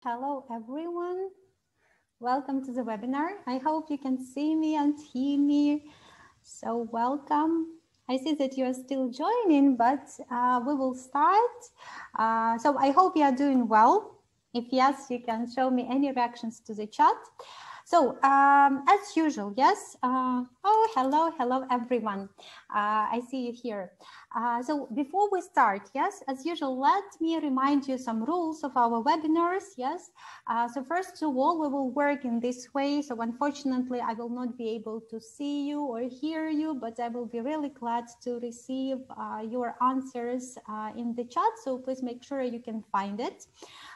Hello, everyone. Welcome to the webinar. I hope you can see me and hear me. So welcome. I see that you are still joining, but we will start. So I hope you are doing well. If yes, you can show me any reactions to the chat. So as usual, yes. Oh, hello, everyone. I see you here. So before we start, yes, as usual, let me remind you some rules of our webinars, yes. So first of all, we will work in this way. So unfortunately, I will not be able to see you or hear you, but I will be really glad to receive your answers in the chat. So please make sure you can find it.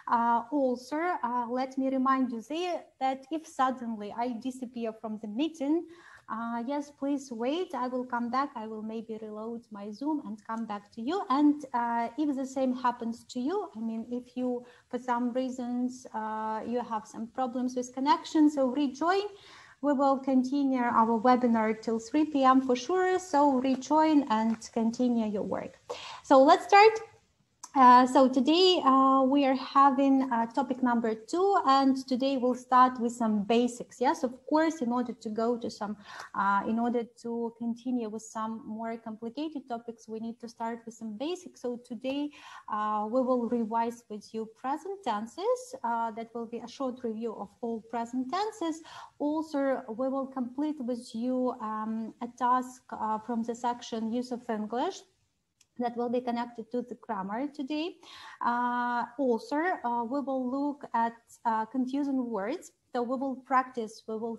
Also, let me remind you that if suddenly I disappear from the meeting, yes, please wait. I will come back. I will maybe reload my Zoom and come back to you. And if the same happens to you, I mean, if you, for some reasons, you have some problems with connection, so rejoin. We will continue our webinar till 3 p.m. for sure. So rejoin and continue your work. So let's start. So today we are having topic number 2, and today we'll start with some basics. Yes, of course, in order to go to some, in order to continue with some more complicated topics, we need to start with some basics. So today we will revise with you present tenses. That will be a short review of all present tenses. Also, we will complete with you a task from the section Use of English that will be connected to the grammar today. Also, we will look at confusing words. So we will practice, we will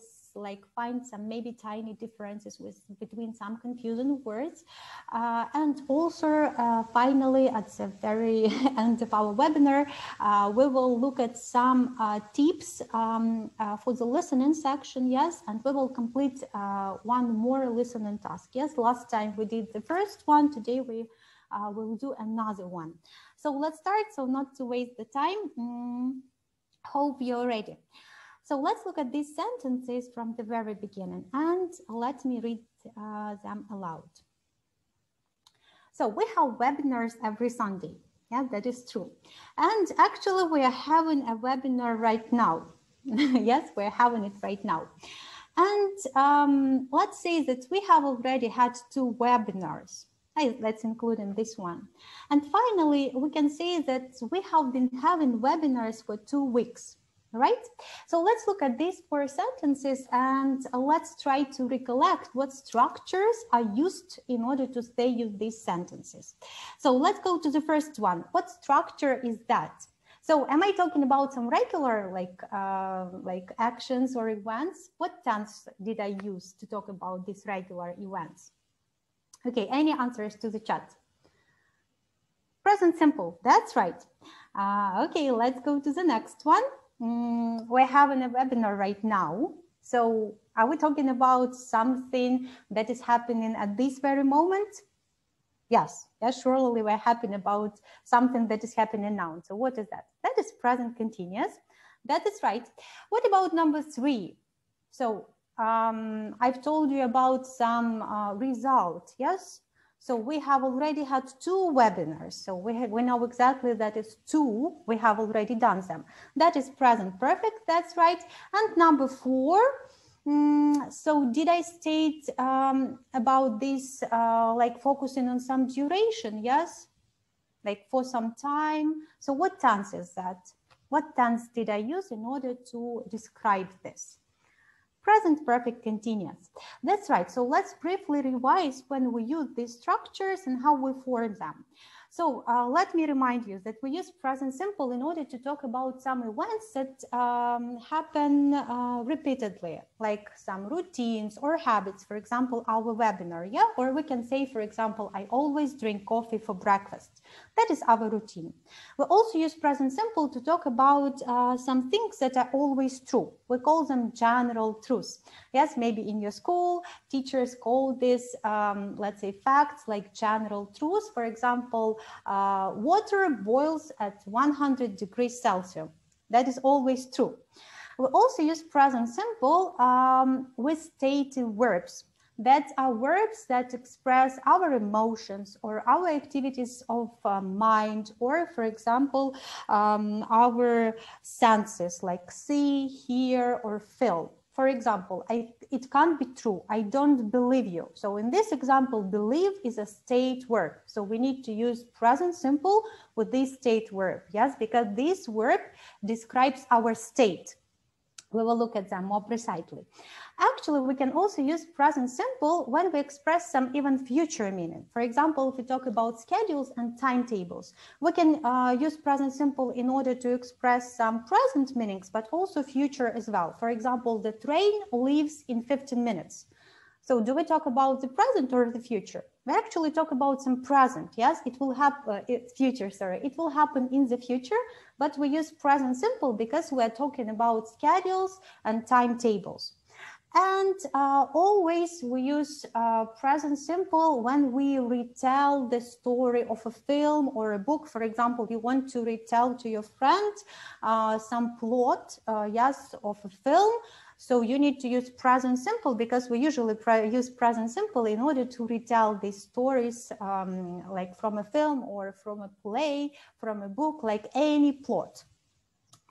find some maybe tiny differences between some confusing words. And also, finally, at the very end of our webinar, we will look at some tips for the listening section, yes, and we will complete one more listening task. Yes, last time we did the first one, today we will do another one. So let's start, so not to waste the time. Hope you're ready. So let's look at these sentences from the very beginning, and let me read them aloud. So we have webinars every Sunday. Yeah, that is true. And actually we are having a webinar right now. Yes, we're having it right now. And let's say that we have already had 2 webinars. Let's include in this one. And finally, we can say that we have been having webinars for 2 weeks, right? So let's look at these 4 sentences and let's try to recollect what structures are used in order to say use these sentences. So let's go to the first one. What structure is that? So am I talking about some regular like actions or events? What tense did I use to talk about these regular events? Okay, any answers to the chat? Present simple, that's right. Okay, let's go to the next one. We're having a webinar right now. So are we talking about something that is happening at this very moment? Yes, surely we're happy about something that is happening now. So what is that? That is present continuous. That is right. What about number 3? So I've told you about some result, yes? So we have already had 2 webinars. So we know exactly that is 2, we have already done them. That is present perfect, that's right. And number 4, so did I state about this, like focusing on some duration, yes? Like for some time. So what tense is that? What tense did I use in order to describe this? Present perfect continuous. That's right. So let's briefly revise when we use these structures and how we form them. So let me remind you that we use present simple in order to talk about some events that happen repeatedly, like some routines or habits, for example, our webinar, yeah? Or we can say, for example, I always drink coffee for breakfast. That is our routine. We also use present simple to talk about some things that are always true. We call them general truths. Yes, maybe in your school, teachers call this, let's say, facts like general truths. For example, water boils at 100 degrees Celsius. That is always true. We also use present simple with stative verbs. that are verbs that express our emotions or our activities of mind, or for example, our senses like see, hear, or feel. For example, it can't be true. I don't believe you. So in this example, believe is a state verb. So we need to use present simple with this state verb. Yes, because this verb describes our state. We will look at them more precisely. Actually, we can also use present simple when we express some even future meaning. For example, if we talk about schedules and timetables, we can use present simple in order to express some present meanings, but also future as well. For example, the train leaves in 15 minutes. So do we talk about the present or the future? We actually talk about some present, yes? It will happen, future, sorry. It will happen in the future, but we use present simple because we're talking about schedules and timetables. And always we use present simple when we retell the story of a film or a book. For example, you want to retell to your friend some plot, yes, of a film. So you need to use present simple because we usually use present simple in order to retell these stories like from a film or from a play, from a book, like any plot.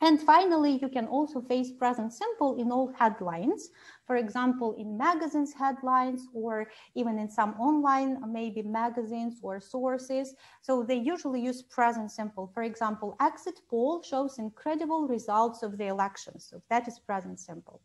And finally, you can also face present simple in all headlines. For example, in magazines headlines, or even in some online, maybe magazines or sources. So they usually use present simple. For example, exit poll shows incredible results of the election. So that is present simple.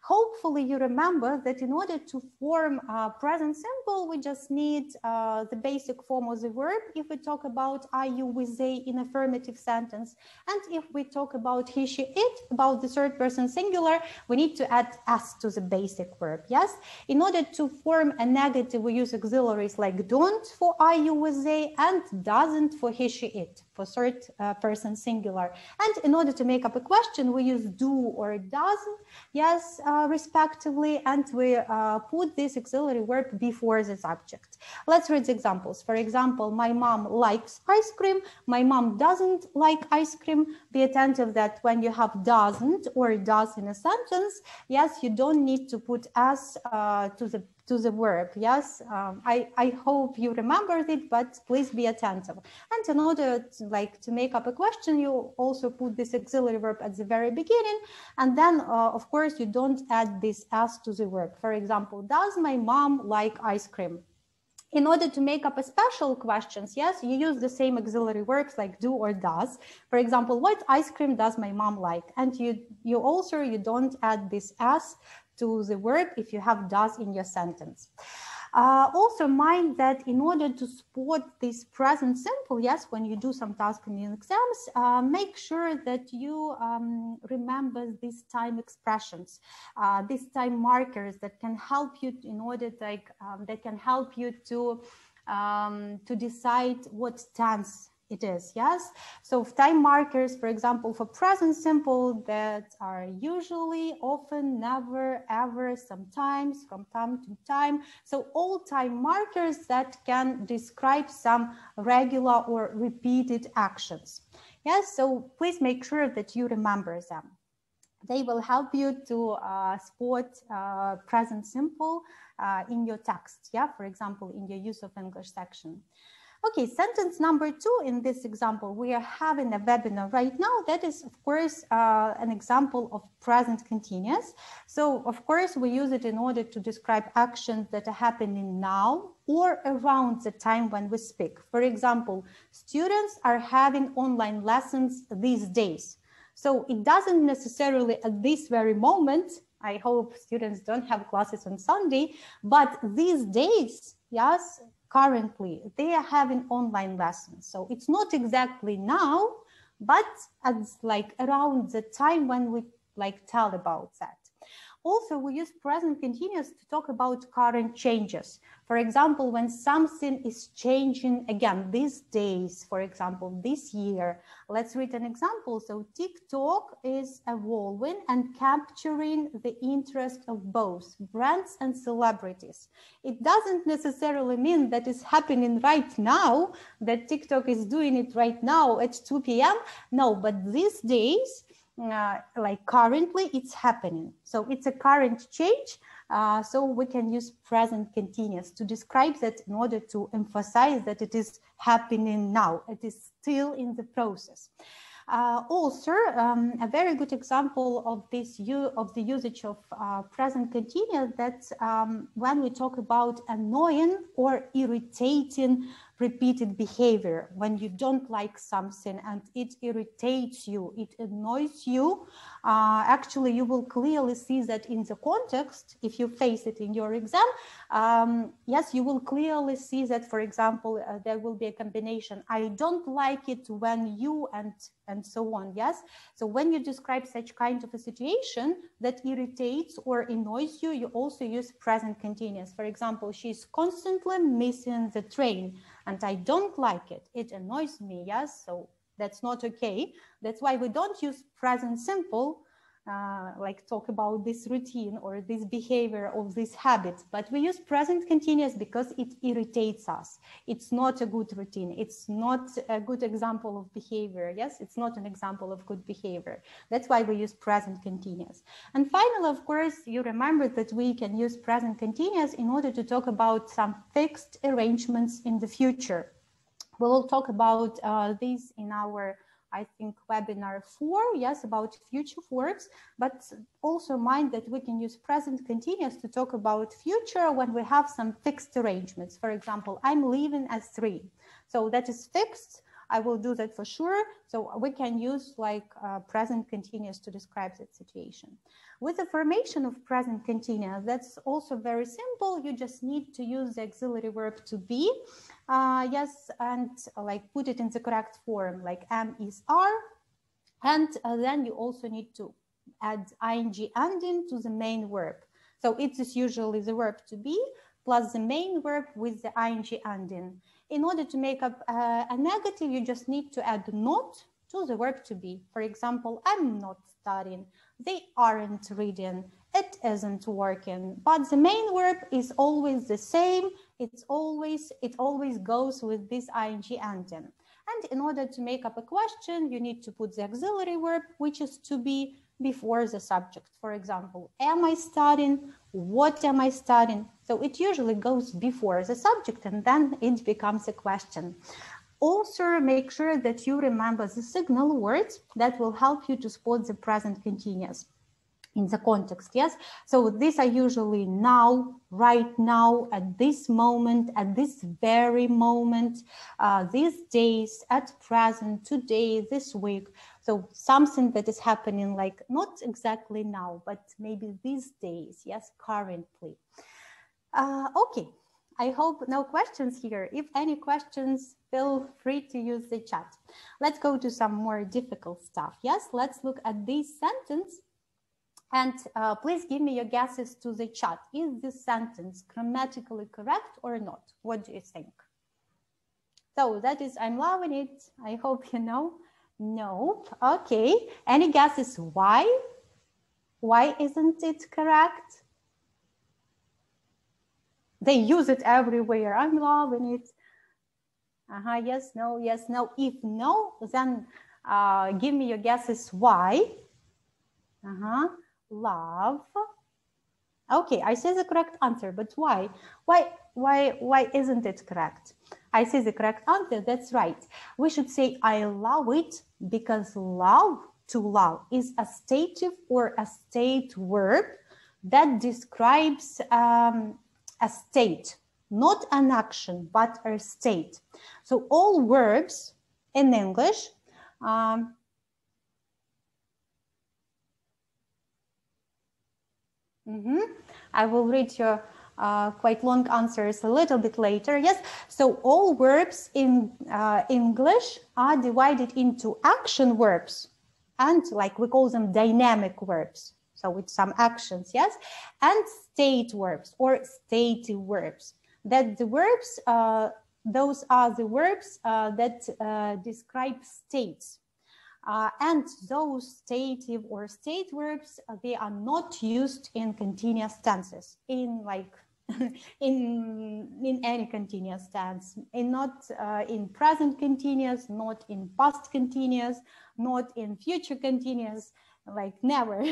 Hopefully you remember that in order to form present simple, we just need the basic form of the verb if we talk about I, you, we, they in affirmative sentence. And if we talk about he, she, it, about the third person singular, we need to add s to the basic verb, yes? In order to form a negative, we use auxiliaries like don't for I, you, we, they, and doesn't for he, she, it, for third person singular. And in order to make up a question, we use do or doesn't, yes, respectively, and we put this auxiliary verb before the subject. Let's read the examples. For example, my mom likes ice cream. My mom doesn't like ice cream. Be attentive that when you have doesn't or does in a sentence, yes, you don't need to put s to the verb, yes. I hope you remembered it, but please be attentive. And in order to make up a question, you also put this auxiliary verb at the very beginning, and then of course you don't add this s to the verb. For example, does my mom like ice cream? In order to make up a special questions, yes, you use the same auxiliary verbs like do or does. For example, what ice cream does my mom like? And you don't add this s to the verb if you have does in your sentence. Also mind that in order to spot this present simple, yes, when you do some task in exams, make sure that you remember these time expressions, these time markers that can help you in order that can help you to decide what tense it is, yes? So time markers, for example, for present simple, that are usually, often, never, ever, sometimes, from time to time. So all time markers that can describe some regular or repeated actions. Yes, so please make sure that you remember them. They will help you to spot present simple in your text, yeah? For example, in your use of English section. Okay, sentence number 2 in this example, we are having a webinar right now. That is, of course, an example of present continuous. So, of course, we use it in order to describe actions that are happening now or around the time when we speak. For example, students are having online lessons these days. So it doesn't necessarily at this very moment, I hope students don't have classes on Sunday, but these days, yes, currently, they are having online lessons. So it's not exactly now, but it's like around the time when we tell about that. Also, we use present continuous to talk about current changes. For example, when something is changing again these days, for example, this year. Let's read an example. So TikTok is evolving and capturing the interest of both brands and celebrities. It doesn't necessarily mean that it's happening right now, that TikTok is doing it right now at 2 p.m. No, but these days, like currently, it's happening. So it's a current change. So we can use present continuous to describe that in order to emphasize that it is happening now. It is still in the process. Also, a very good example of this of the usage of present continuous, that when we talk about annoying or irritating repeated behavior, when you don't like something and it irritates you, it annoys you, actually you will clearly see that in the context. If you face it in your exam, yes, you will clearly see that, for example, there will be a combination. I don't like it when you, and so on. Yes, so when you describe such kind of a situation that irritates or annoys you, you also use present continuous. For example, she's constantly missing the train and I don't like it. It annoys me. Yes, so that's not okay. That's why we don't use present simple, like talk about this routine or this behavior or this habit, but we use present continuous because it irritates us. It's not a good routine. It's not a good example of behavior. Yes, it's not an example of good behavior. That's why we use present continuous. And finally, of course, you remember that we can use present continuous in order to talk about some fixed arrangements in the future. We will talk about this in our, I think, webinar 4, yes, about future verbs, but also mind that we can use present continuous to talk about future when we have some fixed arrangements. For example, I'm leaving at 3. So that is fixed. I will do that for sure. So we can use like present continuous to describe that situation. With the formation of present continuous, that's also very simple. You just need to use the auxiliary verb to be, yes, and like put it in the correct form, like am, is, are. And then you also need to add ing ending to the main verb. So it is usually the verb to be plus the main verb with the ing ending. In order to make up a negative, you just need to add not to the verb to be. For example, I'm not studying, they aren't reading, it isn't working. But the main verb is always the same. It always goes with this ing ending. And in order to make up a question, you need to put the auxiliary verb, which is to be, before the subject. For example, am I studying? What am I studying? So it usually goes before the subject and then it becomes a question. Also, make sure that you remember the signal words that will help you to spot the present continuous in the context, yes? So these are usually now, right now, at this moment, at this very moment, these days, at present, today, this week. So something that is happening like not exactly now, but maybe these days, yes, currently. Okay, I hope no questions here. If any questions, feel free to use the chat. Let's go to some more difficult stuff. Yes, let's look at this sentence. And please give me your guesses to the chat. Is this sentence grammatically correct or not? What do you think? So that is, I'm loving it. I hope you know. Nope. Okay. Any guesses why? Why isn't it correct? They use it everywhere. I'm loving it. Yes, no, yes, no. If no, then give me your guesses why. Love. Okay, I say the correct answer, but why? Why isn't it correct? I say the correct answer, that's right. We should say I love it because love, to love, is a stative or a state verb that describes a state, not an action, but a state. So all verbs in English I will read your quite long answers a little bit later. Yes, so all verbs in English are divided into action verbs and like we call them dynamic verbs. So with some actions, yes, and state verbs or stative verbs. That the verbs, those are the verbs that describe states. And those stative or state verbs, they are not used in continuous tenses, in like in any continuous tense, not in present continuous, not in past continuous, not in future continuous. like never.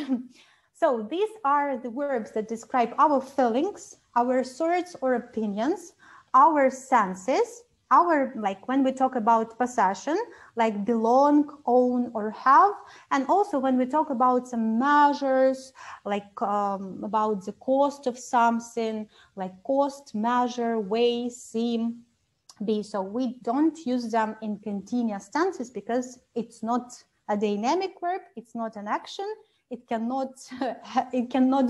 So these are the verbs that describe our feelings, our thoughts or opinions, our senses, our, like when we talk about possession, like belong, own, or have, and also when we talk about some measures, like about the cost of something, like cost, measure, weigh, seem, be. So we don't use them in continuous tenses because it's not a dynamic verb, it's not an action, it cannot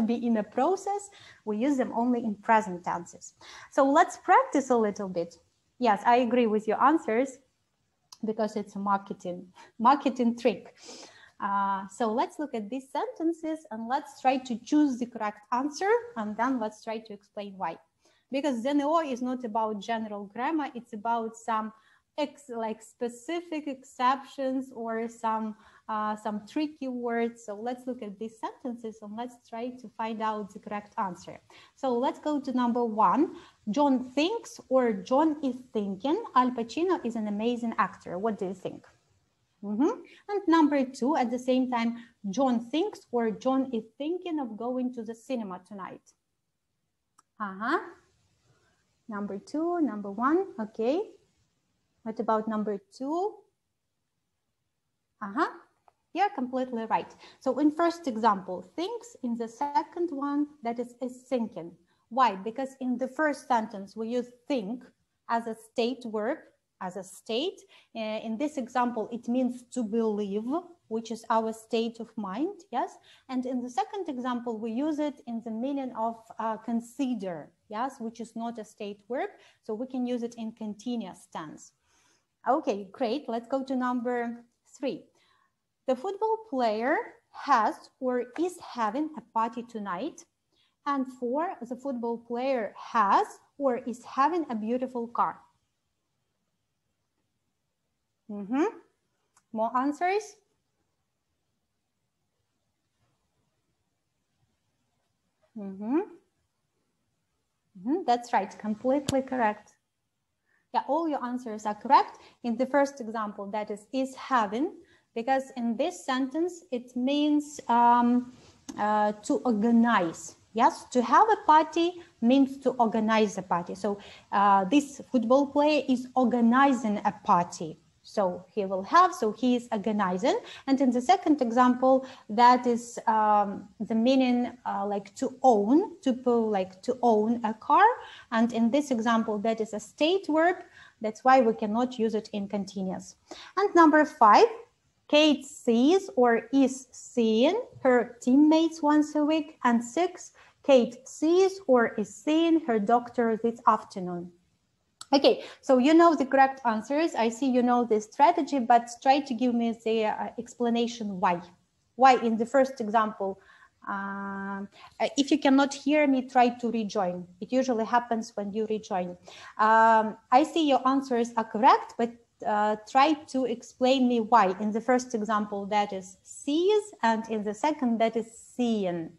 be in a process. We use them only in present tenses. So let's practice a little bit. Yes, I agree with your answers because it's a marketing trick. So let's look at these sentences and let's try to choose the correct answer, and then let's try to explain why. Because ZNO is not about general grammar, it's about some like specific exceptions or some tricky words. So let's look at these sentences and let's try to find out the correct answer. So let's go to number 1. John thinks or John is thinking Al Pacino is an amazing actor. What do you think? And number 2, at the same time, John thinks or John is thinking of going to the cinema tonight. Number 2, number 1, okay. What about number 2? You're completely right. So in first example, thinks, in the second one, that is thinking. Why? Because in the first sentence, we use think as a state verb, as a state. In this example, it means to believe, which is our state of mind, yes? And in the second example, we use it in the meaning of consider, yes, which is not a state verb, so we can use it in continuous tense. Okay, great. Let's go to number 3. The football player has or is having a party tonight. And 4, the football player has or is having a beautiful car. More answers? That's right, completely correct. Yeah, all your answers are correct. In the first example, that is having, because in this sentence, it means to organize. Yes, to have a party means to organize a party. So this football player is organizing a party. So he will have, so he is organizing. And in the second example, that is the meaning like to own, to own a car. And in this example, that is a state verb. That's why we cannot use it in continuous. And number 5, Kate sees or is seeing her teammates once a week. And 6, Kate sees or is seeing her doctor this afternoon. Okay, so you know the correct answers. I see you know the strategy, but try to give me the explanation why. Why in the first example, if you cannot hear me, try to rejoin. It usually happens when you rejoin. I see your answers are correct, but try to explain me why. In the first example, that is sees, and in the second, that is seeing.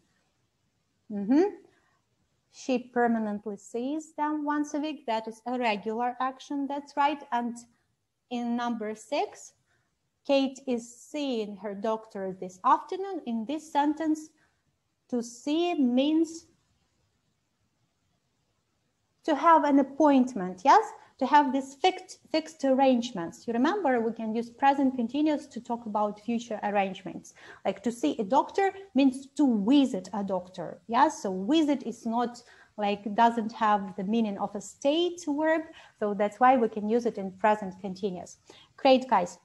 She permanently sees them once a week. That is a regular action. That's right. And in number 6, Kate is seeing her doctor this afternoon. In this sentence, to see means to have an appointment. Yes, to have these fixed arrangements. You remember, we can use present continuous to talk about future arrangements. Like to see a doctor means to visit a doctor. Yes, so visit is not like, doesn't have the meaning of a state verb. So that's why we can use it in present continuous. Great, guys.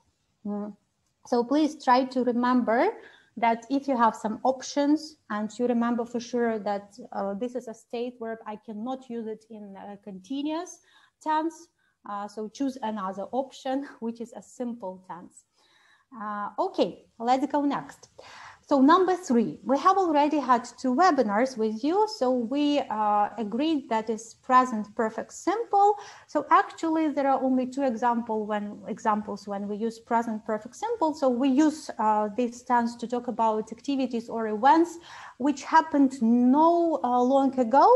So please try to remember that if you have some options and you remember for sure that this is a state verb, I cannot use it in continuous tense. So choose another option, which is a simple tense. Okay, let's go next. So number 3, we have already had 2 webinars with you. So we agreed that is present perfect simple. So actually there are only 2 examples when we use present perfect simple. So we use this tense to talk about activities or events which happened no long ago.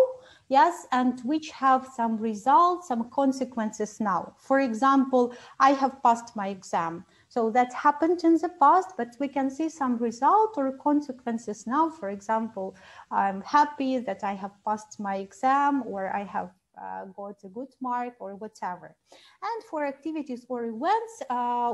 Yes, and which have some results, some consequences now. For example, I have passed my exam. So that happened in the past, but we can see some result or consequences now. For example, I'm happy that I have passed my exam, or I have got a good mark, or whatever. And for activities or events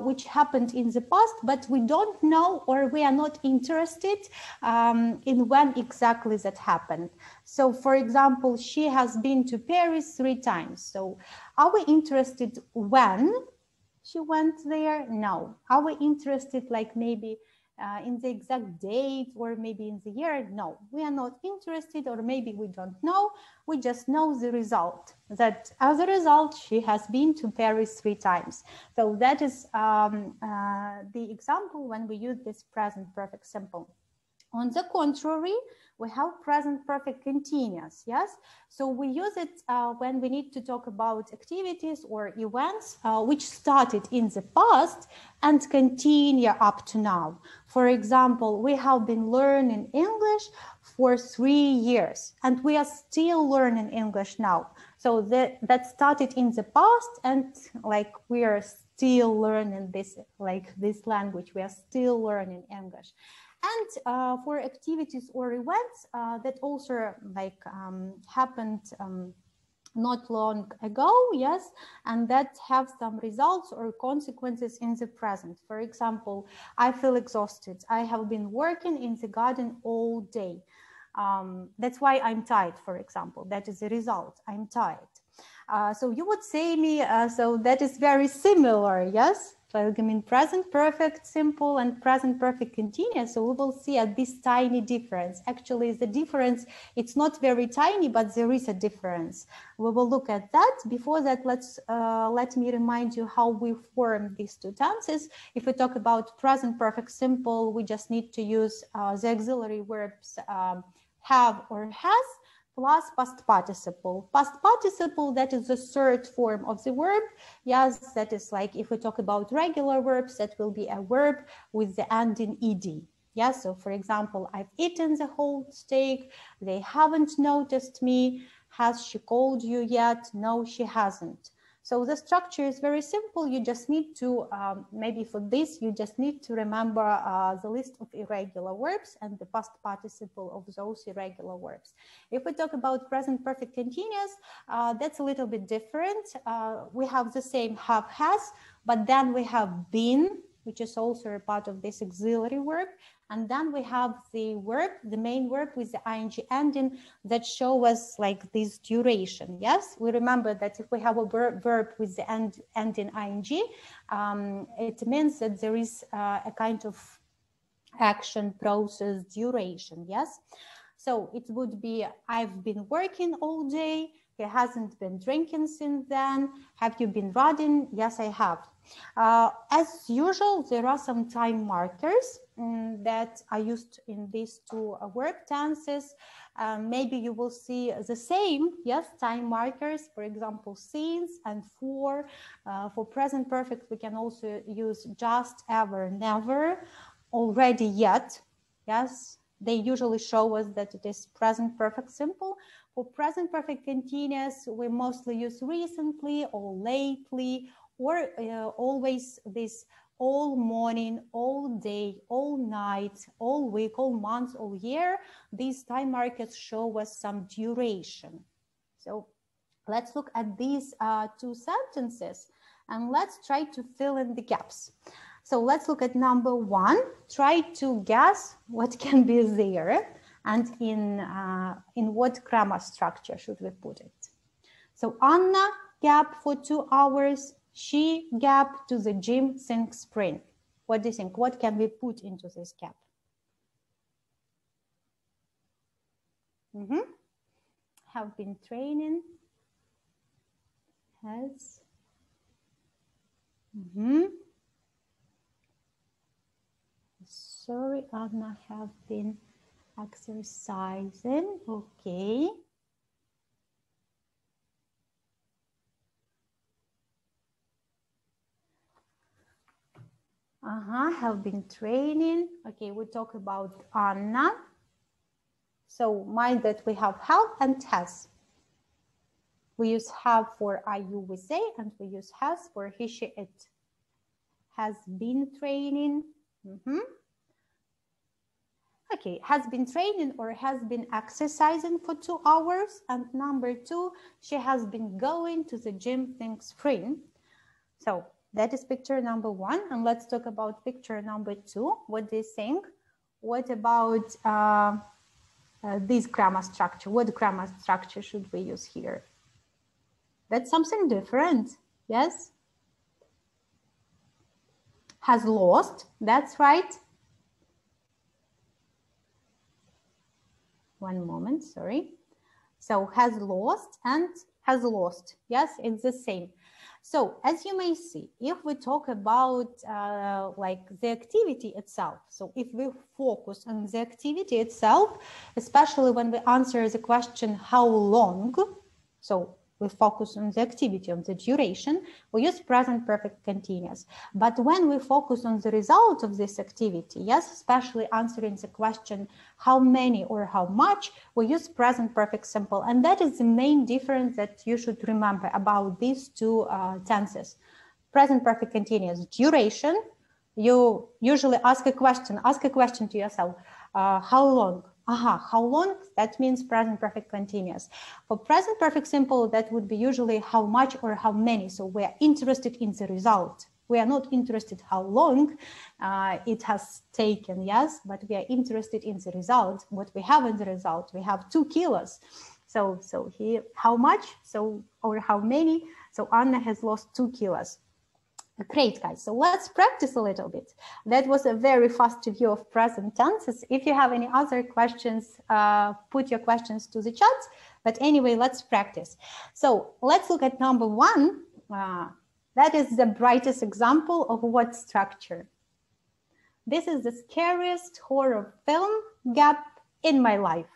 which happened in the past, but we don't know, or we are not interested in when exactly that happened. So for example, she has been to Paris 3 times. So are we interested when she went there? No. Are we interested like maybe in the exact date or maybe in the year? No, we are not interested, or maybe we don't know. We just know the result, that as a result, she has been to Paris 3 times. So that is the example when we use this present perfect simple. On the contrary, we have present perfect continuous, yes? So we use it when we need to talk about activities or events which started in the past and continue up to now. For example, we have been learning English for 3 years and we are still learning English now. So that started in the past, and like we are still learning this, like this language, we are still learning English. And for activities or events that also like happened not long ago, yes, and that have some results or consequences in the present. For example, I feel exhausted. I have been working in the garden all day. That's why I'm tired, for example. That is the result. I'm tired. So you would say me, so that is very similar, yes? Like, I mean, present perfect simple and present perfect continuous. So we will see this tiny difference. Actually, the difference, it's not very tiny, but there is a difference. We will look at that. Before that, let me remind you how we form these two tenses. If we talk about present perfect simple, we just need to use the auxiliary verbs have or has, plus past participle. Past participle, that is the third form of the verb. Yes, that is like if we talk about regular verbs, that will be a verb with the ending ed. Yes, so for example, I've eaten the whole steak. They haven't noticed me. Has she called you yet? No, she hasn't. So the structure is very simple. You just need to, maybe for this, you just need to remember the list of irregular verbs and the past participle of those irregular verbs. If we talk about present perfect continuous, that's a little bit different. We have the same have, has, but then we have been, which is also a part of this auxiliary verb. And then we have the verb, the main verb with the ing ending that show us like this duration. Yes, we remember that if we have a verb with the ending ing, it means that there is a kind of action, process, duration. Yes, so it would be, I've been working all day. He hasn't been drinking since then. Have you been running? Yes, I have. As usual, there are some time markers that are used in these two verb tenses. Maybe you will see the same, yes, time markers, for example, since and for. For present perfect, we can also use just, ever, never, already, yet. Yes, they usually show us that it is present perfect simple. For present perfect continuous, we mostly use recently or lately, or always this all morning, all day, all night, all week, all month, all year. These time markers show us some duration. So let's look at these two sentences and let's try to fill in the gaps. So let's look at number 1. Try to guess what can be there and in what grammar structure should we put it. So Anna gap for 2 hours. She gap to the gym since spring. What do you think? What can we put into this gap? Have been training. Has. Sorry, Anna have been exercising. Okay. Have been training. Okay, we talk about Anna. So mind that we have and has. We use have for I, you, we say, and we use has for he, she, it. has been training. Okay, has been training or has been exercising for 2 hours. And number 2, she has been going to the gym since spring. So that is picture number 1. And let's talk about picture number 2. What do you think? What about this grammar structure? What grammar structure should we use here? That's something different, yes? Has lost, that's right. One moment, sorry. So has lost and has lost. Yes, it's the same. So as you may see, if we talk about like the activity itself, so if we focus on the activity itself, especially when we answer the question, how long? So we focus on the activity, on the duration, we use present perfect continuous. But when we focus on the result of this activity, yes, especially answering the question, how many or how much, we use present perfect simple. And that is the main difference that you should remember about these two tenses. Present perfect continuous, duration, you usually ask a question to yourself, how long? How long? That means present perfect continuous. For present perfect simple, that would be usually how much or how many. So we are interested in the result. We are not interested how long it has taken, yes, but we are interested in the result. What we have in the result, we have 2 kilos. So here, how much? So, or how many? So Anna has lost 2 kilos. Great, guys. So let's practice a little bit. That was a very fast review of present tenses. If you have any other questions, put your questions to the chat. But anyway, let's practice. So let's look at number 1. That is the brightest example of what structure. This is the scariest horror film gap in my life.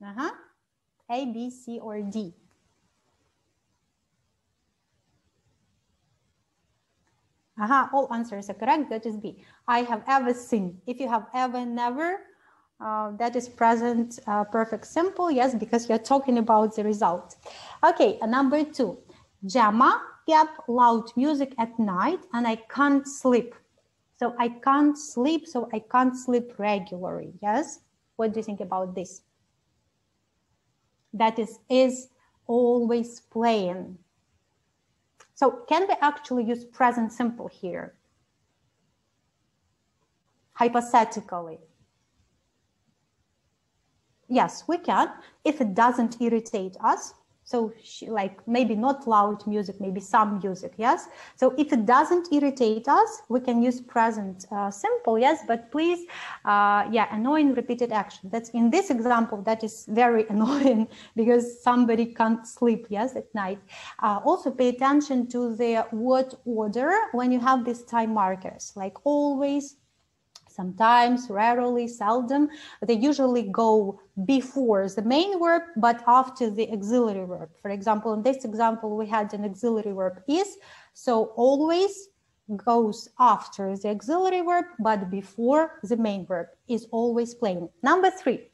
A, B, C, or D. All answers are correct. That is B. I have ever seen. If you have ever, never, that is present perfect simple. Yes, because you're talking about the result. Okay, number 2. Gemma gap loud music at night and I can't sleep. So I can't sleep, so I can't sleep regularly. Yes? What do you think about this? That is always playing. So can we actually use present simple here? Hypothetically. Yes, we can, if it doesn't irritate us. So like maybe not loud music, maybe some music, yes? So if it doesn't irritate us, we can use present simple, yes? But please, annoying repeated action. That's in this example, that is very annoying because somebody can't sleep, yes, at night. Also pay attention to the word order when you have these time markers, like always, sometimes, rarely, seldom. They usually go before the main verb, but after the auxiliary verb. For example, in this example, we had an auxiliary verb is, so always goes after the auxiliary verb, but before the main verb, is always playing. Number 3,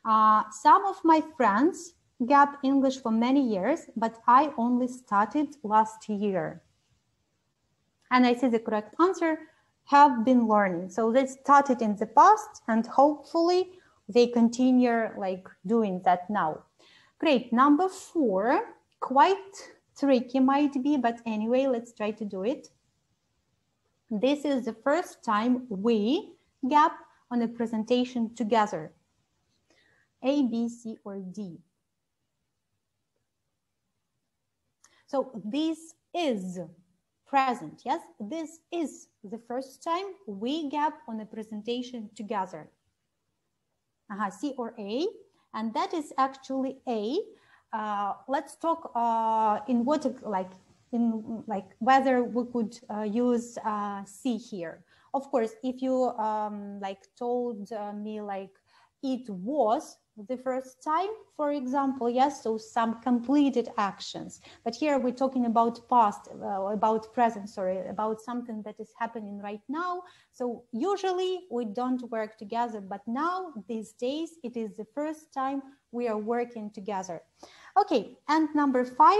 some of my friends gap English for many years, but I only started last year. And I see the correct answer, have been learning. So they started in the past and hopefully they continue like doing that now. Great. Number 4, quite tricky might be, but anyway, let's try to do it. This is the first time we gap on a presentation together. A, B, C, or D. So this is present, yes? This is the first time we gap on a presentation together. C or A, and that is actually A. Let's talk in what, like whether we could use C here. Of course, if you like told me like it was the first time, for example, yes, so some completed actions. But here we're talking about past, about present, sorry, about something that is happening right now. So usually we don't work together, but now these days it is the first time we are working together. Okay, and number 5,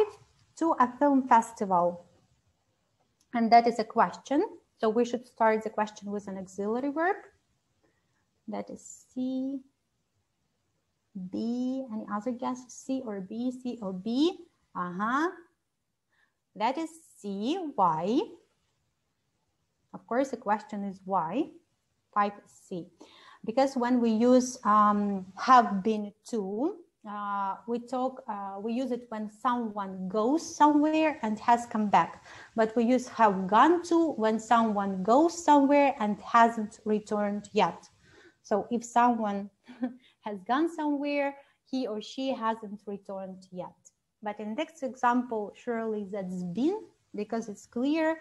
to a film festival. and that is a question. So we should start the question with an auxiliary verb. That is C, B. Any other guesses? C or B, C or B? That is C, why? Of course, the question is why. Type C. Because when we use have been to, we use it when someone goes somewhere and has come back. But we use have gone to when someone goes somewhere and hasn't returned yet. So if someone has gone somewhere, he or she hasn't returned yet. But in this example, surely that's been, because it's clear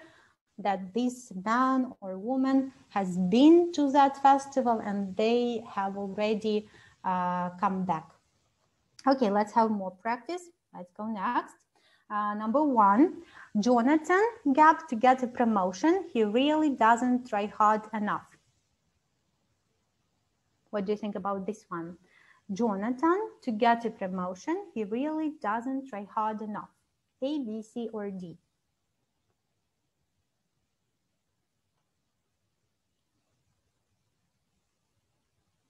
that this man or woman has been to that festival and they have already come back. Okay, let's have more practice. Let's go next. Number 1, Jonathan got to get a promotion. He really doesn't try hard enough. What do you think about this one? Jonathan, to get a promotion, he really doesn't try hard enough. A, B, C, or D?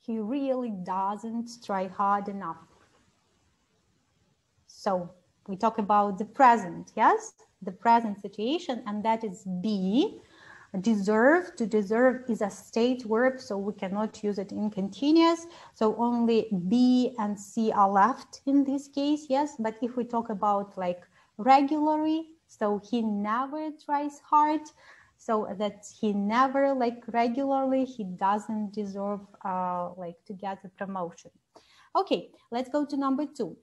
He really doesn't try hard enough. So we talk about the present, yes? The present situation, and that is B. Deserve, to deserve is a state verb, so we cannot use it in continuous. So only B and C are left in this case, yes? But if we talk about like regularly, so he never tries hard, so that he never like regularly, he doesn't deserve like to get a promotion. Okay, let's go to number 2.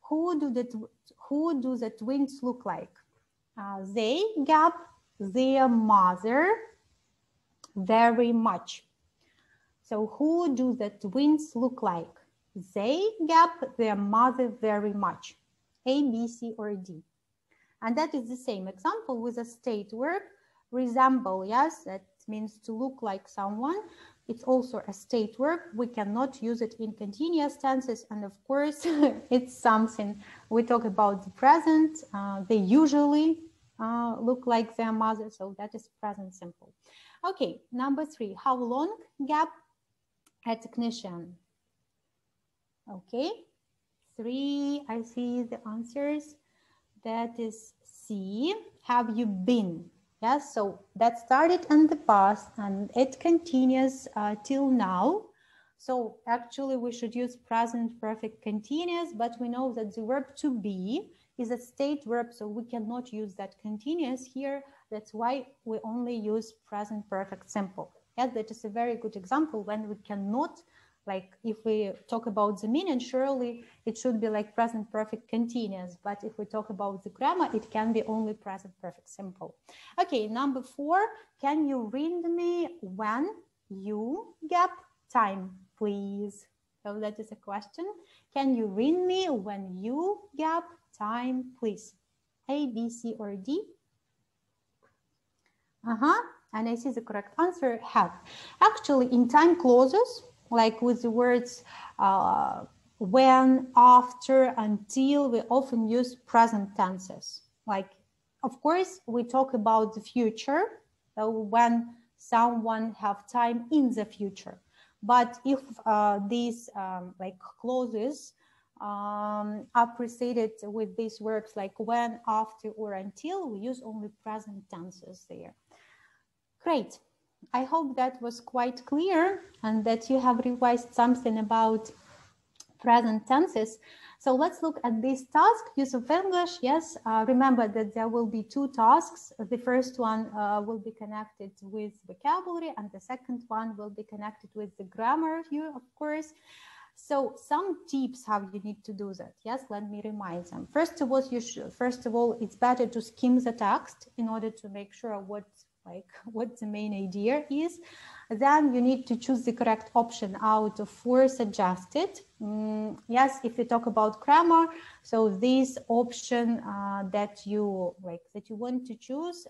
Who do the twins look like? They gap their mother very much. So who do the twins look like? They gap their mother very much. A, B, C, or D? And that is the same example with a state verb. Resemble, yes, that means to look like someone. It's also a state verb. We cannot use it in continuous tenses. And of course, it's something we talk about the present. They usually look like their mother, so that is present simple. Okay, number 3, how long gap a technician? Okay, 3, I see the answers. That is C, have you been? Yes, so that started in the past and it continues till now. So actually we should use present perfect continuous, but we know that the verb to be is a state verb, so we cannot use that continuous here. That's why we only use present perfect simple. Yes, that is a very good example when we cannot, like if we talk about the meaning, surely it should be like present perfect continuous. But if we talk about the grammar, it can be only present perfect simple. Okay, number 4, can you read me when you gap time, please? So that is a question. Can you read me when you gap time, please? A, B, C, or D? And I see the correct answer, have. Actually, in time clauses, like with the words when, after, until, we often use present tenses. Like, of course, we talk about the future, so when someone have time in the future. But if these like clauses are preceded with these verbs like when, after, or until, we use only present tenses there. Great. I hope that was quite clear and that you have revised something about present tenses. So let's look at this task, use of English. Yes, remember that there will be 2 tasks. The first one will be connected with vocabulary and the second one will be connected with the grammar here, of course. So some tips how you need to do that. Yes, let me remind them. First of all, it's better to skim the text in order to make sure what the main idea is. Then you need to choose the correct option out of 4 suggested. Yes, if you talk about grammar, so this option that you want to choose,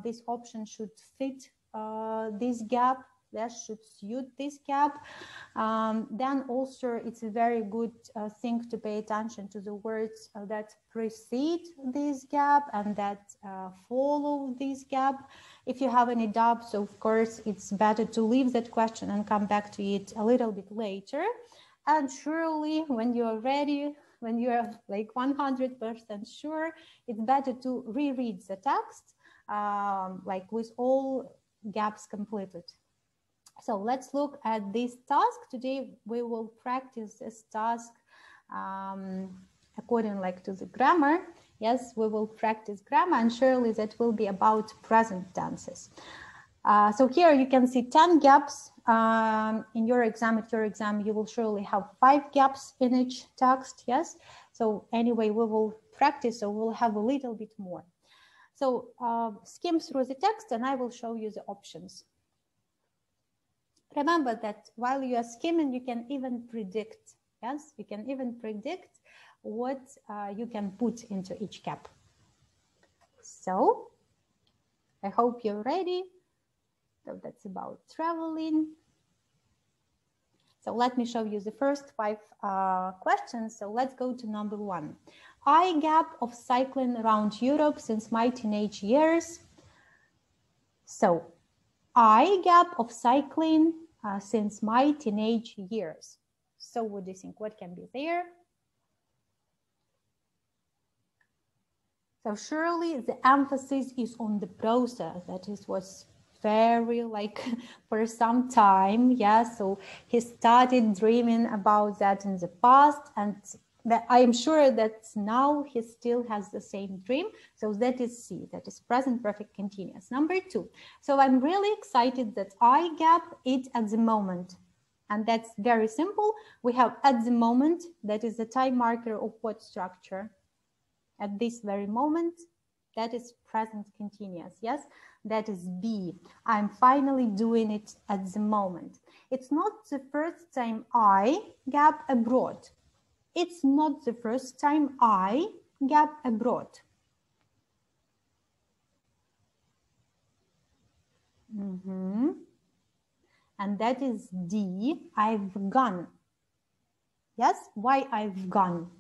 this option should fit this gap. yes, should suit this gap. Then also it's a very good thing to pay attention to the words that precede this gap and that follow this gap. If you have any doubts, of course, it's better to leave that question and come back to it a little bit later. And surely when you are ready, when you are like 100% sure, it's better to reread the text, like with all gaps completed. So let's look at this task. Today we will practice this task according like to the grammar. Yes, we will practice grammar, and surely that will be about present tenses. So here you can see 10 gaps. In your exam, you will surely have 5 gaps in each text, yes? So anyway, we will practice, so we'll have a little bit more. So skim through the text and I will show you the options. Remember that while you are skimming, you can even predict, yes? You can even predict what you can put into each gap. So I hope you're ready. So that's about traveling. So let me show you the first 5 questions. So let's go to number 1. I gap of cycling around Europe since my teenage years. So I gap of cycling since my teenage years. So what do you think? What can be there? So surely the emphasis is on the process. That is what's very like for some time, yeah. So he started dreaming about that in the past, and that I am sure that now he still has the same dream. So that is C, that is present perfect continuous. Number 2. So I'm really excited that I gap it at the moment. And that's very simple. We have at the moment, that is the time marker of what structure? At this very moment, that is present continuous, yes? That is B. I'm finally doing it at the moment. It's not the first time I gap abroad. It's not the first time I gap abroad. And that is D. I've gone. Yes, why I've gone?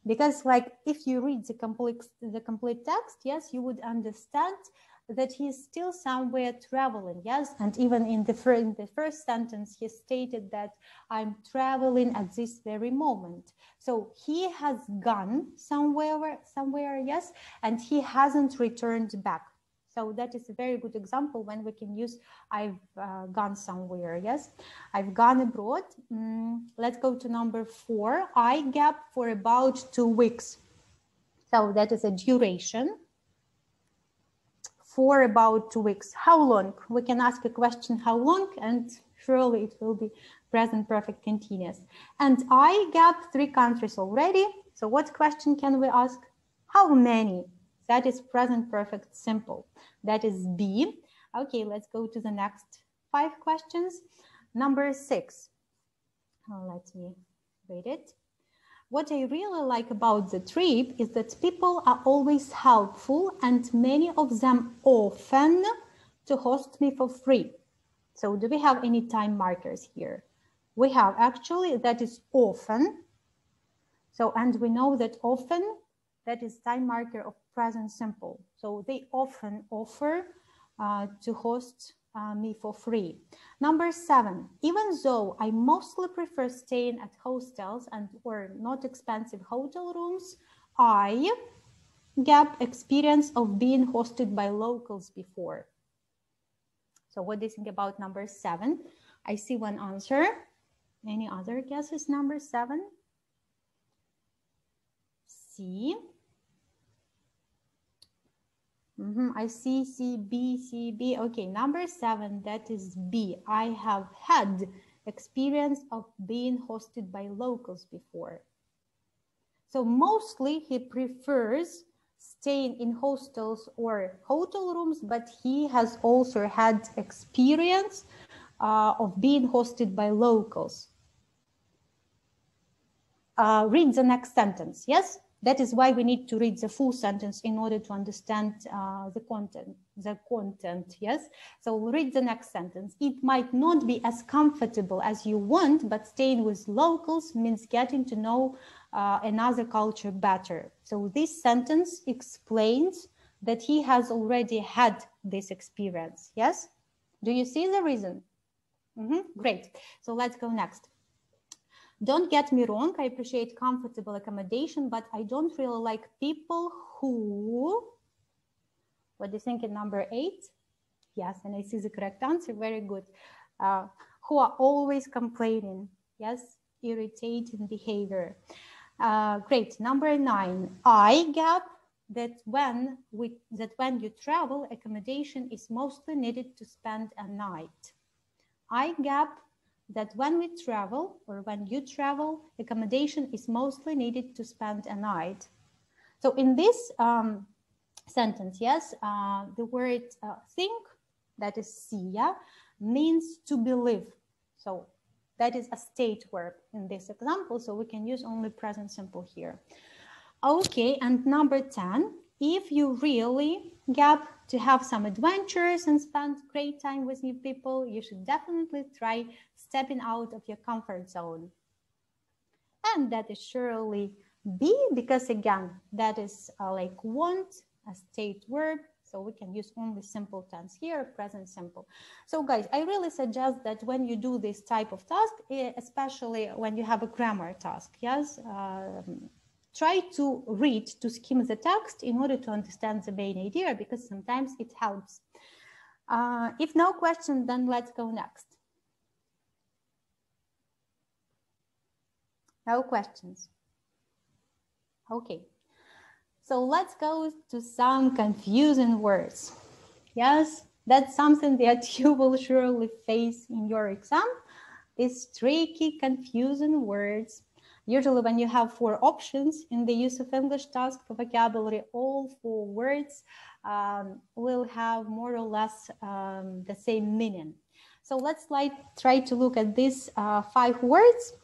Because like if you read the complete text, yes, you would understand that he's still somewhere traveling, yes? And even in the first sentence, he stated that I'm traveling at this very moment. So he has gone somewhere, yes? And he hasn't returned back. So that is a very good example when we can use I've gone somewhere, yes? I've gone abroad. Let's go to number 4. I gap for about 2 weeks. So that is a duration. For about 2 weeks. How long? We can ask a question, how long? And surely it will be present perfect continuous. And I gap 3 countries already. So what question can we ask? How many? That is present perfect simple. That is B. Okay, let's go to the next 5 questions. Number 6. Let me read it. What I really like about the trip is that people are always helpful and many of them often to host me for free. So do we have any time markers here? We have actually, that is often. So, and we know that often, that is time marker of present simple. So they often offer to host me for free. Number 7, even though I mostly prefer staying at hostels and or not expensive hotel rooms, I gap experience of being hosted by locals before. So what do you think about number 7? I see one answer. Any other guesses? Number 7? C. I see C, B. Okay, number 7, that is B. I have had experience of being hosted by locals before. So mostly he prefers staying in hostels or hotel rooms, but he has also had experience of being hosted by locals. Read the next sentence, yes? That is why we need to read the full sentence in order to understand the content, yes? So we'll read the next sentence. It might not be as comfortable as you want, but staying with locals means getting to know another culture better. So this sentence explains that he has already had this experience, yes? Do you see the reason? Great, so let's go next. Don't get me wrong, I appreciate comfortable accommodation, but I don't really like people who, what do you think in number 8? Yes, and I see the correct answer, very good. Who are always complaining, yes, irritating behavior. Great, number 9, I gap that when you travel, accommodation is mostly needed to spend a night. I gap that when we travel, or when you travel, accommodation is mostly needed to spend a night. So in this sentence, yes, the word think, that is sia, means to believe. So that is a state verb in this example, so we can use only present simple here. Okay, and number 10, if you really gap to have some adventures and spend great time with new people, you should definitely try stepping out of your comfort zone. And that is surely B, because again, that is like want, a state verb, so we can use only simple tense here, present simple. So guys, I really suggest that when you do this type of task, especially when you have a grammar task, yes, try to read, to skim the text in order to understand the main idea, because sometimes it helps. If no question, then let's go next. No questions. Okay, so let's go to some confusing words. Yes, that's something that you will surely face in your exam, these tricky, confusing words. Usually when you have 4 options in the use of English task for vocabulary, all 4 words will have more or less the same meaning. So let's try to look at these 5 words.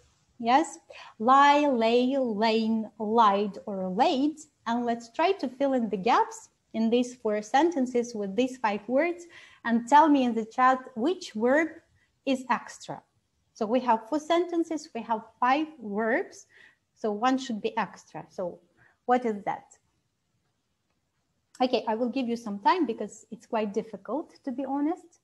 Yes, lie, lay, lane, lied, or laid. And let's try to fill in the gaps in these 4 sentences with these 5 words and tell me in the chat which verb is extra. So we have 4 sentences, we have 5 verbs, so one should be extra. So what is that? Okay, I will give you some time because it's quite difficult, to be honest.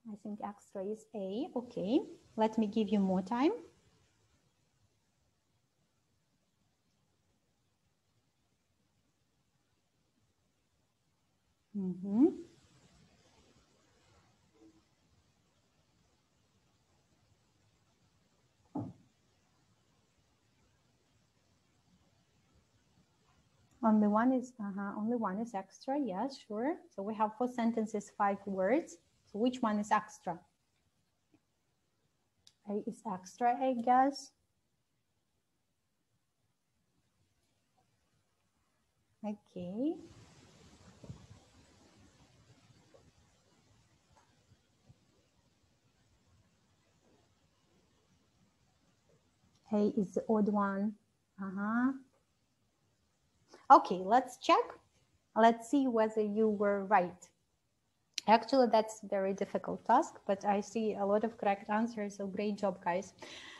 I think extra is A. Okay, let me give you more time. Only one is extra. Yes, sure. So we have 4 sentences, 5 words. So which one is extra? A is extra, I guess. Okay. A is the odd one. Okay, let's check. Let's see whether you were right. Actually, that's a very difficult task, but I see a lot of correct answers, so great job, guys.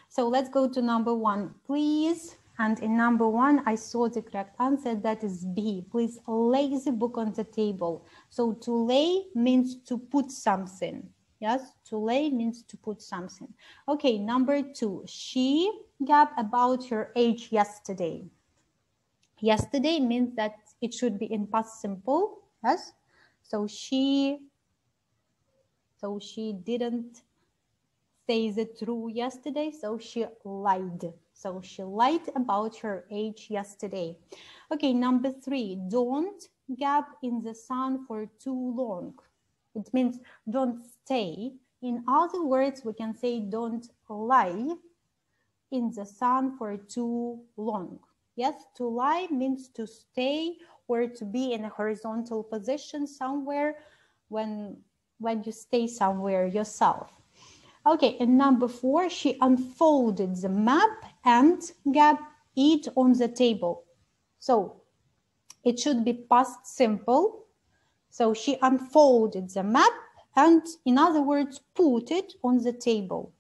So let's go to number 1, please. And in number 1, I saw the correct answer, that is B. Please lay the book on the table. So to lay means to put something. Yes, to lay means to put something. Okay, number 2, she gap about her age yesterday. Yesterday means that it should be in past simple, yes? So she didn't say the truth yesterday, so she lied. So she lied about her age yesterday. Okay, number 3, don't gap in the sun for too long. It means don't stay. In other words, we can say don't lie in the sun for too long. Yes, to lie means to stay or to be in a horizontal position somewhere when you stay somewhere yourself. Okay, and number 4, she unfolded the map and gap it on the table. So it should be past simple. So she unfolded the map and, in other words, put it on the table.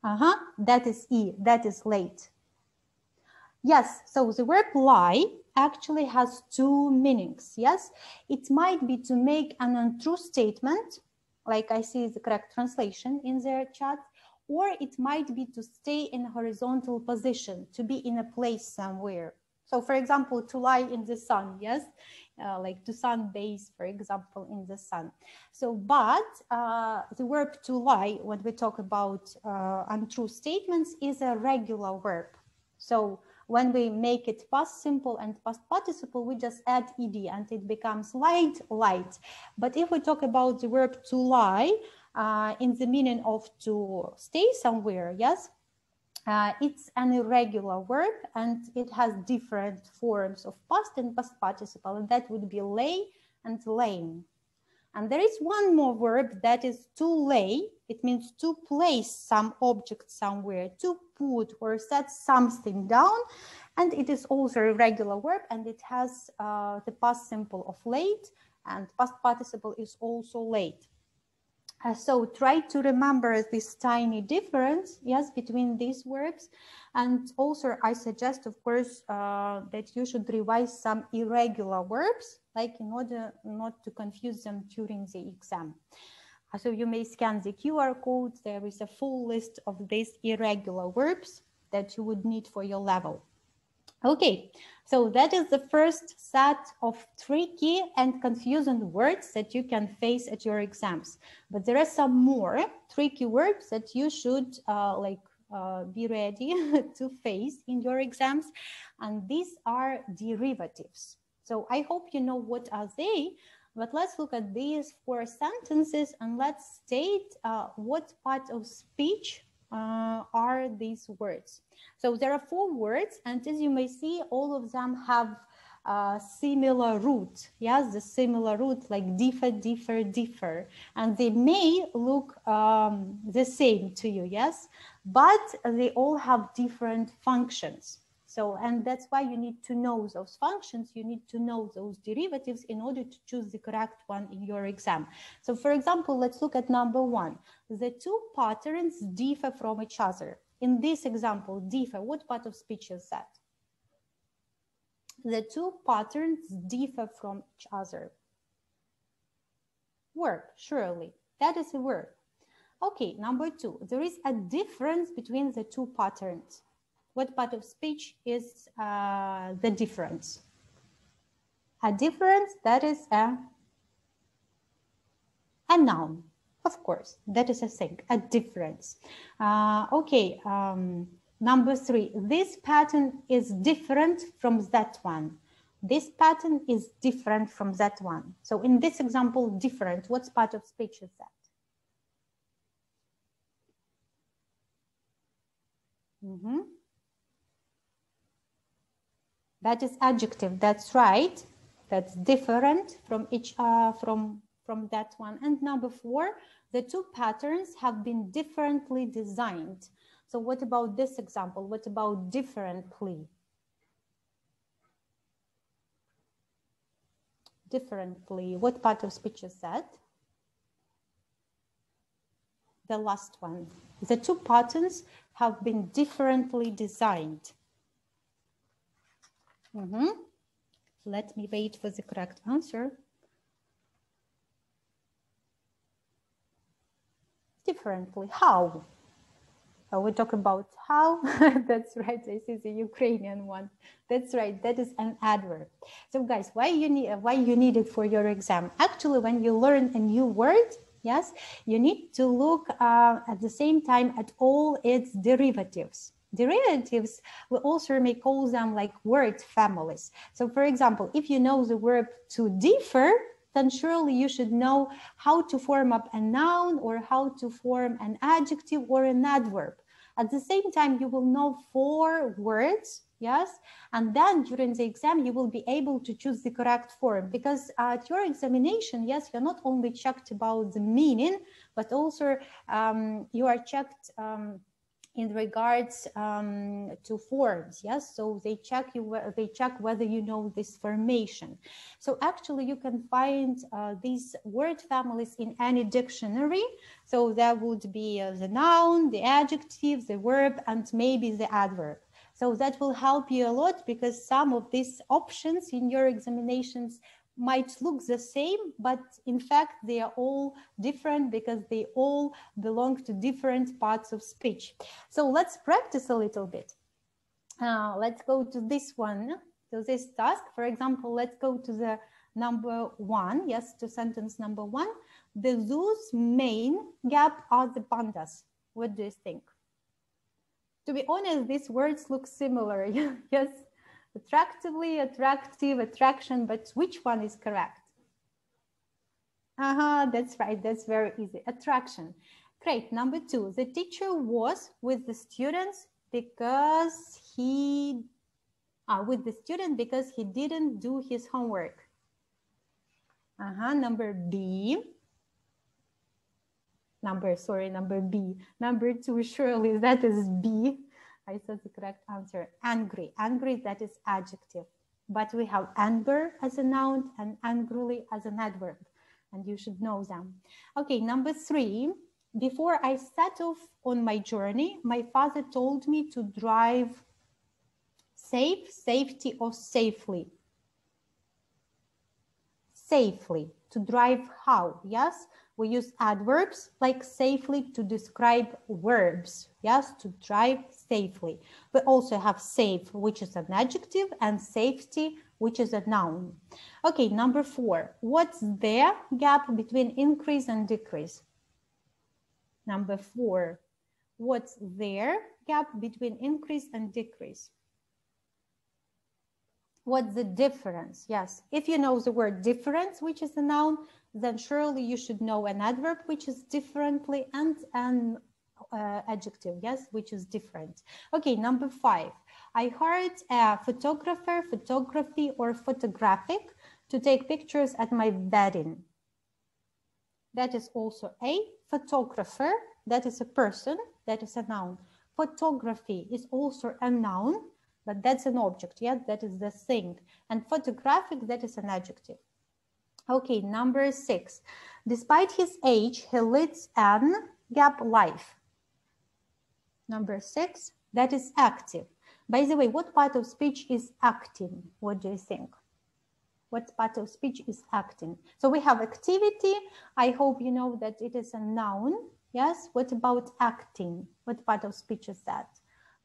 That is E, that is late. Yes, so the verb lie actually has 2 meanings. Yes, it might be to make an untrue statement, like I see the correct translation in their chat, or it might be to stay in a horizontal position, to be in a place somewhere. So, for example, to lie in the sun, yes, like to sunbathe, for example, in the sun. So, but the verb to lie, when we talk about untrue statements, is a regular verb. So, when we make it past simple and past participle, we just add ed and it becomes light, light. But if we talk about the verb to lie in the meaning of to stay somewhere, yes, it's an irregular verb and it has different forms of past and past participle, and that would be lay and lain. And there is one more verb that is to lay. It means to place some object somewhere, to put or set something down. And it is also a regular verb, and it has the past simple of late, and past participle is also late. So try to remember this tiny difference, yes, between these verbs. And also I suggest, of course, that you should revise some irregular verbs, like in order not to confuse them during the exam. So you may scan the QR code. There is a full list of these irregular verbs that you would need for your level. Okay, so that is the first set of tricky and confusing words that you can face at your exams. But there are some more tricky words that you should be ready to face in your exams. And these are derivatives. So I hope you know what are they, but let's look at these 4 sentences and let's state what part of speech are these words. So there are 4 words, and as you may see, all of them have similar root. Yes, the similar root, like differ, differ, differ, and they may look the same to you, yes, but they all have different functions. So, and that's why you need to know those functions, you need to know those derivatives in order to choose the correct one in your exam. So for example, let's look at number 1. The 2 patterns differ from each other. In this example, differ, what part of speech is that? The 2 patterns differ from each other. Verb, surely, that is a verb. Okay, number 2, there is a difference between the 2 patterns. What part of speech is the difference? A difference, that is a noun, of course, that is a thing, a difference. Okay, number 3, this pattern is different from that one. This pattern is different from that one. So in this example, different, what part of speech is that? That is adjective, that's right. That's different from each from that one. And number 4, the 2 patterns have been differently designed. So what about this example? What about differently? Differently, what part of speech is that? The last one. The 2 patterns have been differently designed. Let me wait for the correct answer. Differently, how? We talk about how. That's right, I see the Ukrainian one. That's right, that is an adverb. So guys, why you need it for your exam? Actually, when you learn a new word, yes, you need to look at the same time at all its derivatives. Derivatives, we also may call them like word families. So for example, if you know the verb to differ, then surely you should know how to form up a noun or how to form an adjective or an adverb. At the same time, you will know 4 words, yes? And then during the exam, you will be able to choose the correct form, because at your examination, yes, you're not only checked about the meaning, but also you are checked in regards to forms, yes? So they check whether you know this formation. So actually you can find these word families in any dictionary. So there would be the noun, the adjective, the verb, and maybe the adverb. So that will help you a lot, because some of these options in your examinations might look the same, but in fact they are all different because they all belong to different parts of speech. So let's practice a little bit. Let's go to this one, to this task. For example, let's go to the number 1, yes, to sentence number 1. The zoo's main gap are the pandas. What do you think? To be honest, these words look similar, yes. Attractively, attractive, attraction, but which one is correct? That's right, that's very easy. Attraction. Great. Number 2, the teacher was with the students because he didn't do his homework. Number B. Number B. Number 2, surely that is B. I said the correct answer. Angry. Angry, that is adjective. But we have anger as a noun and angrily as an adverb. And you should know them. Okay, number 3. Before I set off on my journey, my father told me to drive safe, safety, or safely. Safely. To drive how? Yes. We use adverbs like safely to describe verbs, yes, to drive safely. We also have safe, which is an adjective, and safety, which is a noun. Okay, number 4. What's the gap between increase and decrease? Number 4. What's their gap between increase and decrease? What's the difference? Yes, if you know the word difference, which is a noun, then surely you should know an adverb, which is differently, and an adjective, yes, which is different. Okay, number 5. I hired a photographer, photography, or photographic to take pictures at my wedding. That is also a photographer, that is a person, that is a noun. Photography is also a noun, but that's an object, yeah, that is the thing. And photographic, that is an adjective. Okay, number 6. Despite his age, he leads an gap life. Number 6, that is active. By the way, what part of speech is acting? What do you think? What part of speech is acting? So we have activity. I hope you know that it is a noun. Yes, what about acting? What part of speech is that?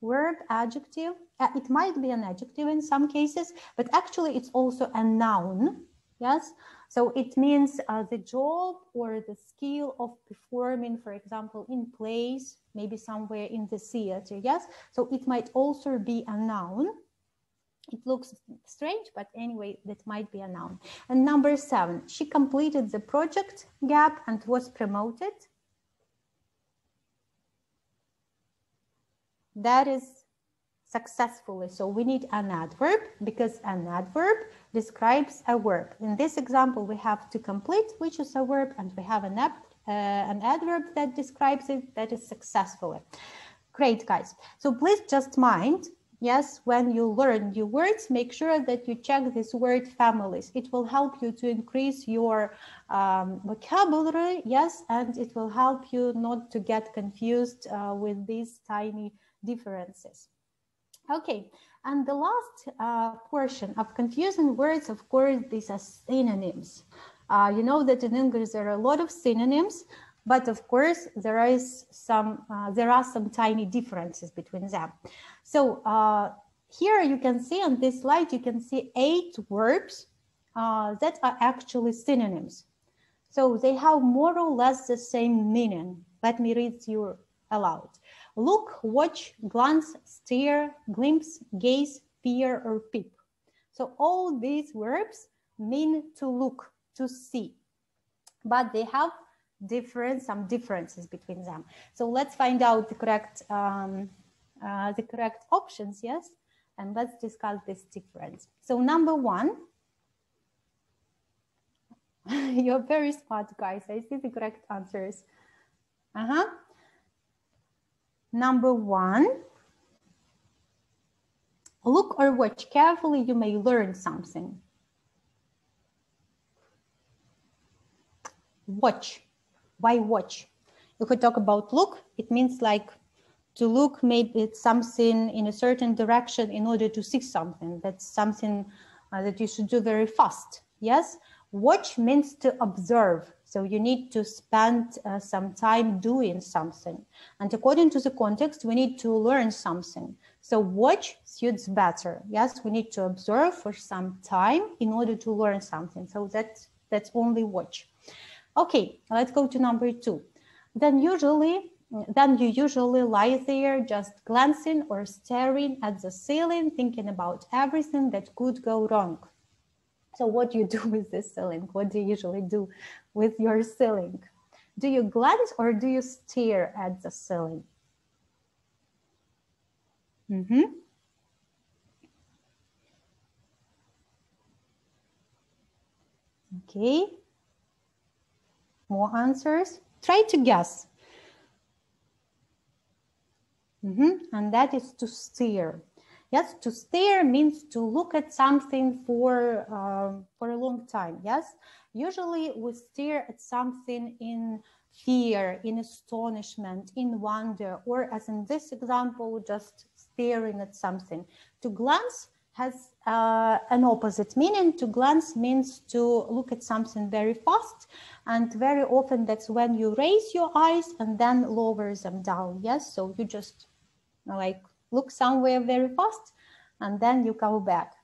Verb, adjective. It might be an adjective in some cases, but actually it's also a noun. Yes, so it means the job or the skill of performing, for example, in plays, maybe somewhere in the theater. Yes, so it might also be a noun. It looks strange, but anyway, that might be a noun. And number 7, she completed the project gap and was promoted. That is successfully. So we need an adverb, because an adverb describes a verb. In this example, we have to complete, which is a verb, and we have an adverb that describes it, that is successfully. Great, guys. So please just mind, yes, when you learn new words, make sure that you check these word families. It will help you to increase your vocabulary, yes, and it will help you not to get confused with these tiny differences. Okay, and the last portion of confusing words, of course, these are synonyms. You know that in English there are a lot of synonyms, but of course there are some tiny differences between them. So here you can see on this slide, you can see 8 verbs that are actually synonyms. So they have more or less the same meaning. Let me read you aloud. Look, watch, glance, stare, glimpse, gaze, peer, or peep. So all these verbs mean to look, to see, but they have some differences between them. So let's find out the correct options, yes? And let's discuss this difference. So number one, you're very smart, guys. I see the correct answers. Number one, look or watch carefully, you may learn something. Watch. Why watch? If we talk about look, it means like to look maybe it's something in a certain direction in order to see something. That's something that you should do very fast. Yes? Watch means to observe. So you need to spend some time doing something. And according to the context, we need to learn something. So watch suits better. Yes, we need to observe for some time in order to learn something. So that's only watch. Okay, let's go to number two. Then you usually lie there just glancing or staring at the ceiling, thinking about everything that could go wrong. So what do you do with the ceiling? What do you usually do with your ceiling? Do you glance or do you stare at the ceiling? Okay. More answers. Try to guess. And that is to stare. Yes, to stare means to look at something for a long time. Yes, usually we stare at something in fear, in astonishment, in wonder, or as in this example, just staring at something. To glance has an opposite meaning. To glance means to look at something very fast, and very often that's when you raise your eyes and then lower them down. Yes, so you just like look somewhere very fast and then you go back.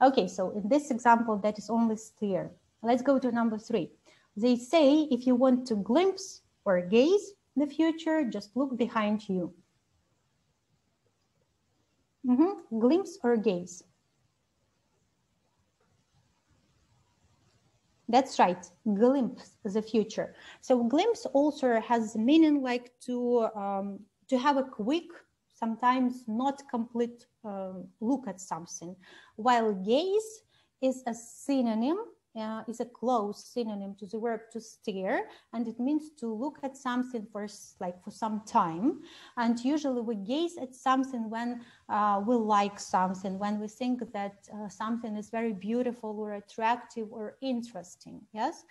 Okay, so in this example, that is only stare. Let's go to number three. They say if you want to glimpse or gaze the future, just look behind you. Glimpse or gaze. That's right, glimpse the future. So glimpse also has meaning like to have a quick, sometimes not complete look at something, while gaze is a synonym, is a close synonym to the verb to stare, and it means to look at something for some time. And usually we gaze at something when we like something, when we think that something is very beautiful or attractive or interesting. Yes,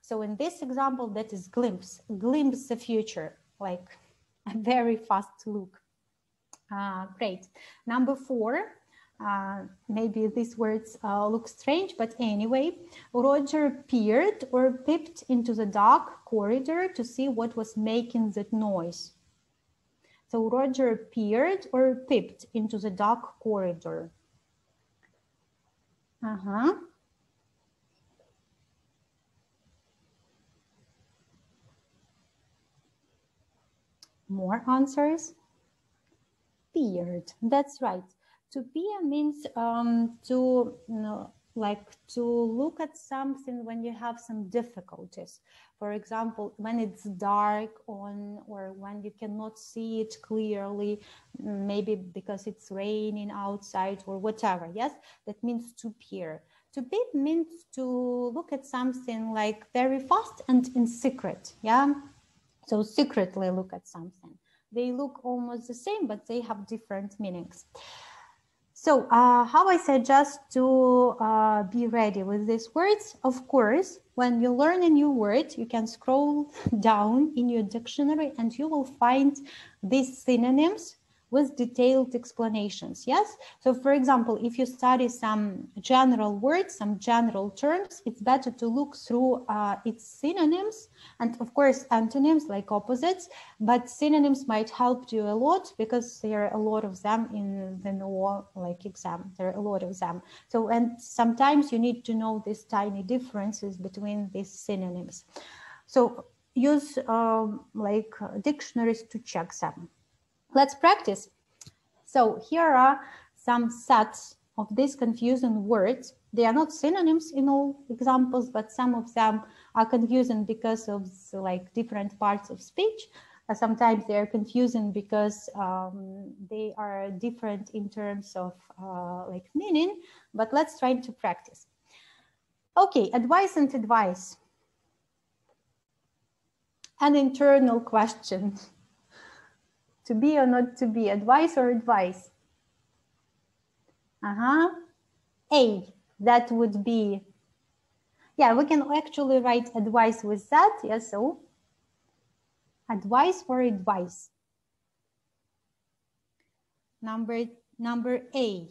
so in this example, that is glimpse the future, like a very fast look. Great. Number four, maybe these words look strange, but anyway, Roger peered or peeped into the dark corridor to see what was making that noise. So Roger peered or peeped into the dark corridor. More answers. Peered. That's right. To peer means to look at something when you have some difficulties. For example, when it's dark or when you cannot see it clearly, maybe because it's raining outside or whatever. Yes, that means to peer. To peep means to look at something like very fast and in secret. Yeah. So secretly look at something. They look almost the same, but they have different meanings. So how I suggest to be ready with these words? Of course, when you learn a new word, you can scroll down in your dictionary and you will find these synonyms with detailed explanations. Yes. So for example, if you study some general words, some general terms, it's better to look through its synonyms and of course antonyms like opposites, but synonyms might help you a lot because there are a lot of them in the NOA exam. There are a lot of them. So, and sometimes you need to know these tiny differences between these synonyms. So use dictionaries to check them. Let's practice. So here are some sets of these confusing words They are not synonyms in all examples, but some of them are confusing because of like different parts of speech. Sometimes they are confusing because they are different in terms of like meaning, but let's try to practice. Okay, advice and advice. An internal question. To be or not to be, advice or advice? A, that would be, yeah, we can actually write advice with that, yes, so advice or advice. Number A,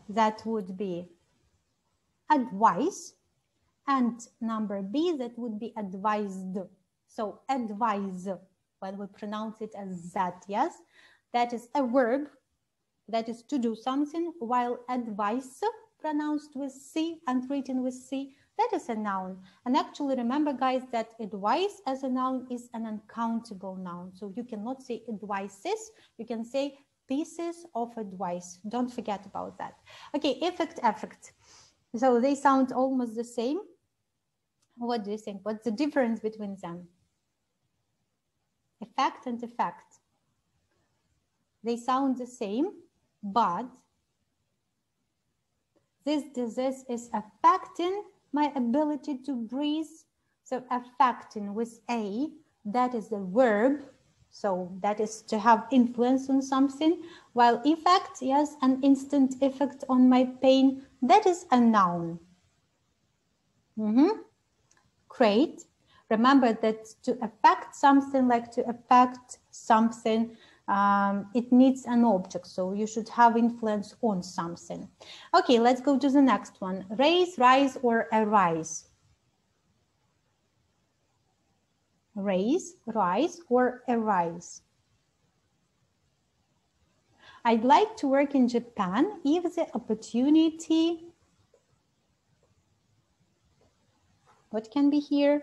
that would be advice, and number B, that would be advised. So advise, when we pronounce it as that, yes, that is a verb, that is to do something, while advice, pronounced with C and written with C, that is a noun. And actually remember, guys, that advice as a noun is an uncountable noun. So you cannot say advices, you can say pieces of advice. Don't forget about that. Okay, effect, affect. So they sound almost the same. What do you think? What's the difference between them? Effect and effect. They sound the same, but this disease is affecting my ability to breathe. So affecting with A, that is the verb. So that is to have influence on something. While effect, yes, an instant effect on my pain, that is a noun. Great. Remember that to affect something, like to affect something, it needs an object, so you should have influence on something. Okay, let's go to the next one. Raise, rise, or arise. Raise, rise, or arise. I'd like to work in Japan if the opportunity, what can be here?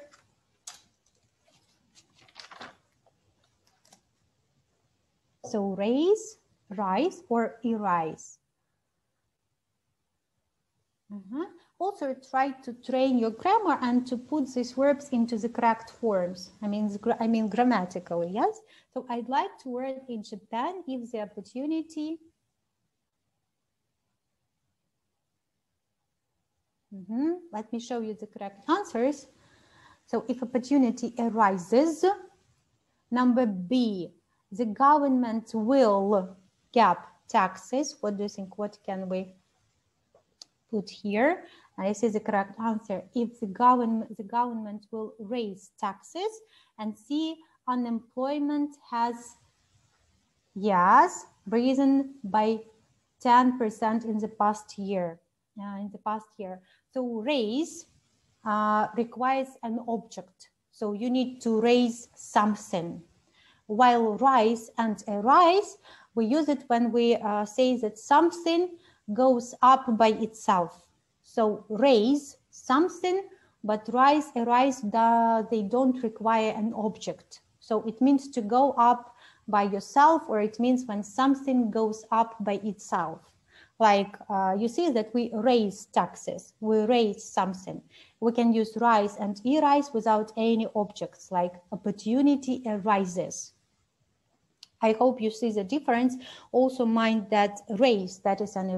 So raise, rise, or arise. Also try to train your grammar and to put these verbs into the correct forms. I mean grammatically, yes? So I'd like to work in Japan if the opportunity. Let me show you the correct answers. So if opportunity arises, number B, the government will cap taxes. What do you think? What can we put here? And this is the correct answer. If the government will raise taxes. And C, unemployment has, yes, risen by 10% in the past year. So raise requires an object. So you need to raise something. While rise and arise, we use it when we say that something goes up by itself. So raise something, but rise, arise, they don't require an object. So it means to go up by yourself, or it means when something goes up by itself. Like you see that we raise taxes, we raise something. We can use rise and arise without any objects, like opportunity arises. I hope you see the difference. Also mind that raise, that is a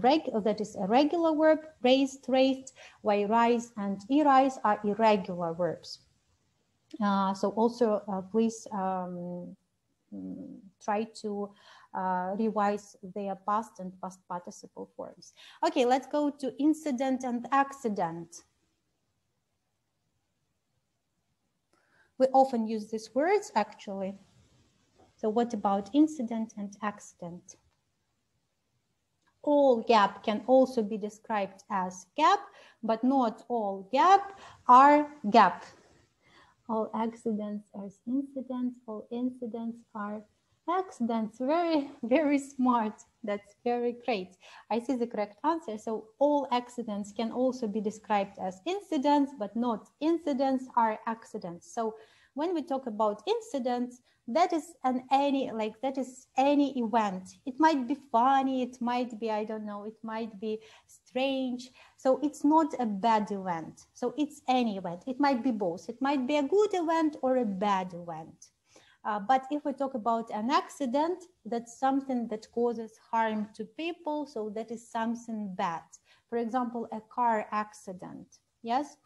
regular verb, raised, raised, while rise and arise are irregular verbs. So also please try to revise their past and past participle forms. Okay, let's go to incident and accident. We often use these words actually. So what about incident and accident? All gap can also be described as gap, but not all gap are gap. All accidents are incidents, all incidents are accidents. Very, very smart. That's very great. I see the correct answer. So all accidents can also be described as incidents, but not incidents are accidents. So When we talk about incidents, that is any event. It might be funny, it might be, I don't know, it might be strange. So it's not a bad event. So it's any event. It might be both. It might be a good event or a bad event. But if we talk about an accident, that's something that causes harm to people. So that is something bad. For example, a car accident. Yes.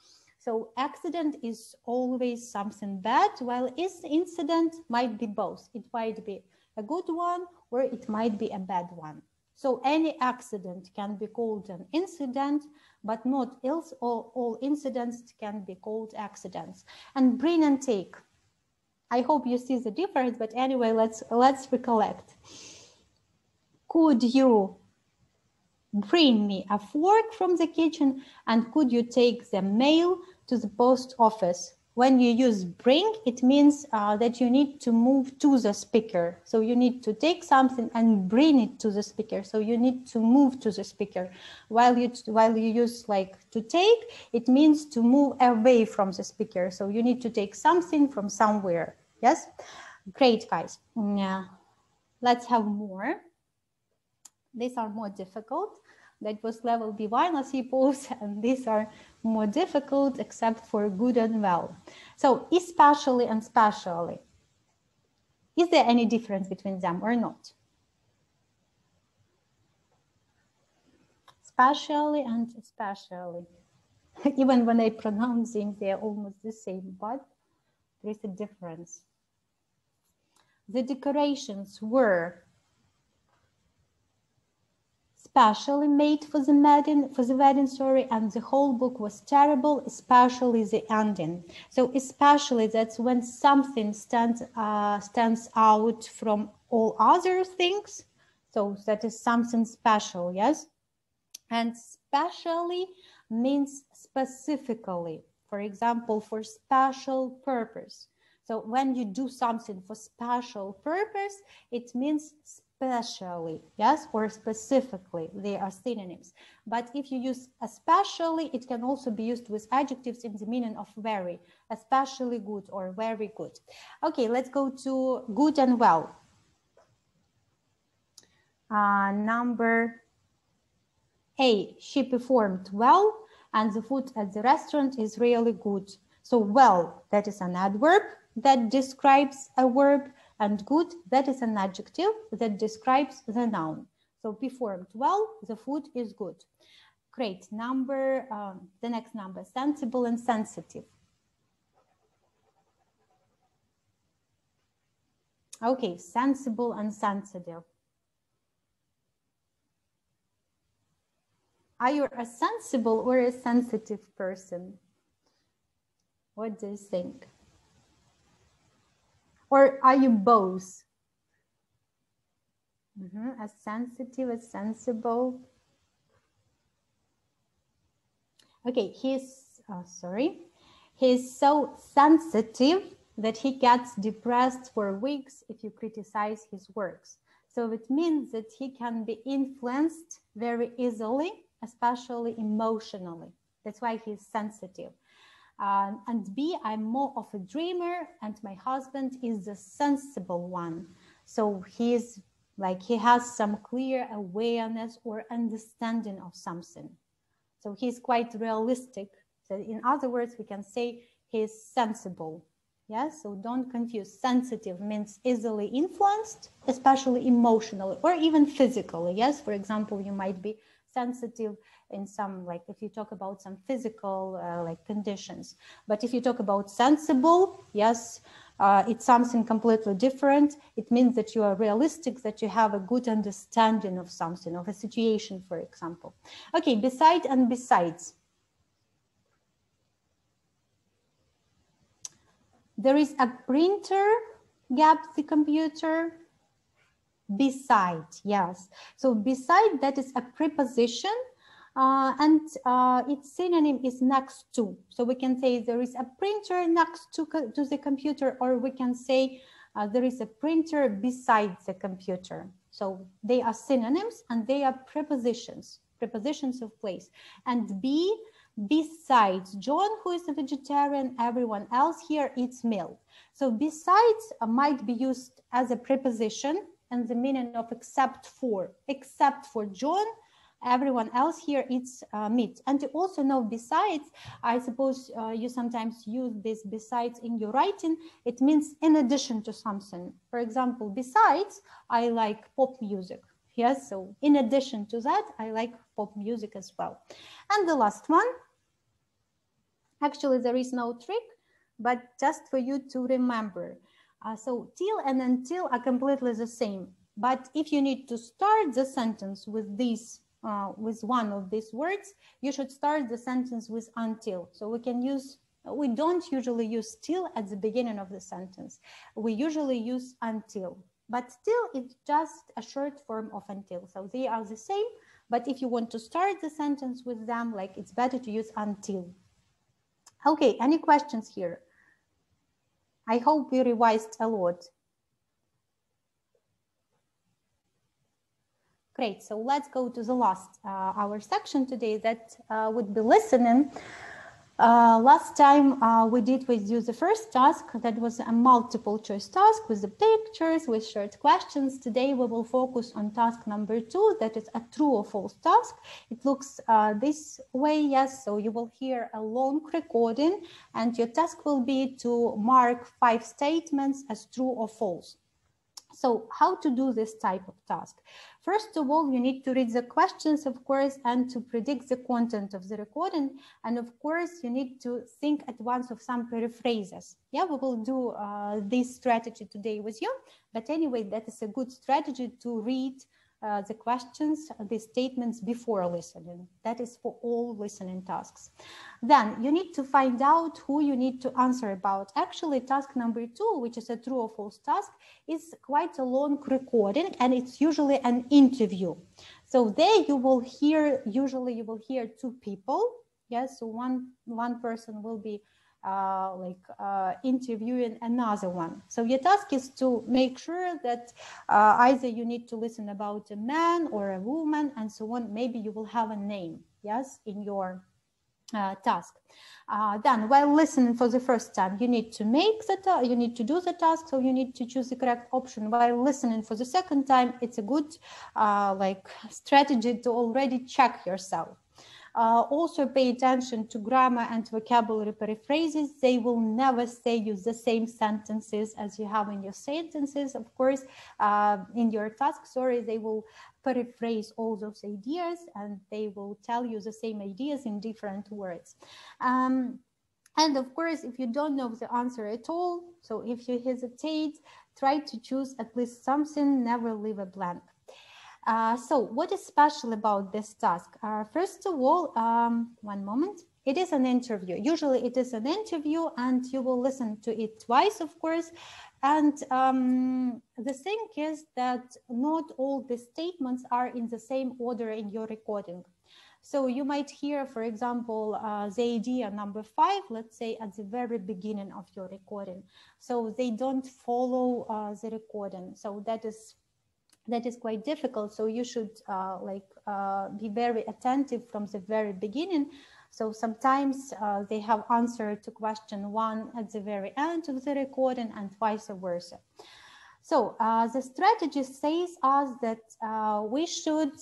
So accident is always something bad, while incident might be both. It might be a good one or it might be a bad one. So any accident can be called an incident, but not else all incidents can be called accidents. And bring and take. I hope you see the difference, but anyway, let's recollect. Could you bring me a fork from the kitchen, and could you take the mail to the post office? When you use bring, it means that you need to move to the speaker. So you need to take something and bring it to the speaker. So you need to move to the speaker. While you use like to take, it means to move away from the speaker. So you need to take something from somewhere. Yes? Great, guys. Yeah. Let's have more. These are more difficult. That was level B1, I suppose, and these are more difficult except for good and well. So especially and specially. Is there any difference between them or not? Specially and especially. Even when I pronounce them, they are almost the same, but there is a difference. The decorations were specially made for the wedding, sorry, and the whole book was terrible, especially the ending. So especially, that's when something stands out from all other things. So that is something special, yes? And specially means specifically. For example, for special purpose. So when you do something for special purpose, it means specially, yes, or specifically. They are synonyms. But if you use especially, it can also be used with adjectives in the meaning of very, especially good or very good. Okay, let's go to good and well. Number A, she performed well, and the food at the restaurant is really good. So well, that is an adverb that describes a verb, and good, that is an adjective that describes the noun. So performed well, the food is good. Great. The next number, sensible and sensitive. Okay, sensible and sensitive. Are you a sensible or a sensitive person? What do you think? Or are you both? As sensitive, as sensible. Okay, he's so sensitive that he gets depressed for weeks if you criticize his works. So it means that he can be influenced very easily, especially emotionally. That's why he's sensitive. And B, I'm more of a dreamer, and my husband is the sensible one. So he has some clear awareness or understanding of something. So he's quite realistic. So in other words, we can say he's sensible. Yes, so don't confuse. Sensitive means easily influenced, especially emotionally or even physically. Yes, for example, you might be sensitive in some, like if you talk about some physical conditions. But if you talk about sensible, yes, it's something completely different. It means that you are realistic, that you have a good understanding of something, of a situation, for example. Okay, beside and besides. There is a printer, gap the computer. Beside, yes. So beside, that is a preposition, and its synonym is next to. So we can say there is a printer next to the computer, or we can say there is a printer beside the computer. So they are synonyms and they are prepositions of place. And besides John, who is a vegetarian, everyone else here eats milk. So besides might be used as a preposition and the meaning of except for John, everyone else here eats meat. And you also know besides, I suppose you sometimes use this besides in your writing. It means in addition to something. For example, besides, I like pop music. Yes, so in addition to that, I like pop music as well. And the last one, actually there is no trick, but just for you to remember. So till and until are completely the same. But if you need to start the sentence with these with one of these words, you should start the sentence with until. So we don't usually use till at the beginning of the sentence. We usually use until, but still it's just a short form of until. So they are the same, but if you want to start the sentence with them, like it's better to use until. Okay, any questions here? I hope we revised a lot. Great, so let's go to the last, our section today that would be listening. Last time we did with you the first task, that was a multiple choice task with the pictures, with short questions. Today we will focus on task number 2, that is a true or false task. It looks this way, yes, so you will hear a long recording and your task will be to mark 5 statements as true or false. So how to do this type of task? First of all, you need to read the questions, of course, and to predict the content of the recording. And of course, you need to think at once of some paraphrases. Yeah, we will do this strategy today with you. But anyway, that is a good strategy to read the questions, the statements before listening. That is for all listening tasks. Then you need to find out who you need to answer about. Actually, task number 2, which is a true or false task, is quite a long recording and it's usually an interview. So there you will hear, usually you will hear 2 people. Yes, so one person will be interviewing another one. So your task is to make sure that either you need to listen about a man or a woman and so on. Maybe you will have a name, yes, in your task. Then while listening for the first time, you need to you need to do the task, so you need to choose the correct option. While listening for the second time, it's a good strategy to already check yourself. Also pay attention to grammar and vocabulary paraphrases. They will never say use the same sentences as you have in your sentences. Of course, in your task, they will paraphrase all those ideas and they will tell you the same ideas in different words. And of course, if you don't know the answer at all, so if you hesitate, try to choose at least something, never leave a blank. So what is special about this task? First of all, one moment. It is an interview. Usually it is an interview and you will listen to it twice, of course. And the thing is that not all the statements are in the same order in your recording. So you might hear, for example, the idea number 5, let's say at the very beginning of your recording. So they don't follow the recording. So that is quite difficult. So you should be very attentive from the very beginning. So sometimes they have answered to question 1 at the very end of the recording and vice versa. So the strategy says us that we should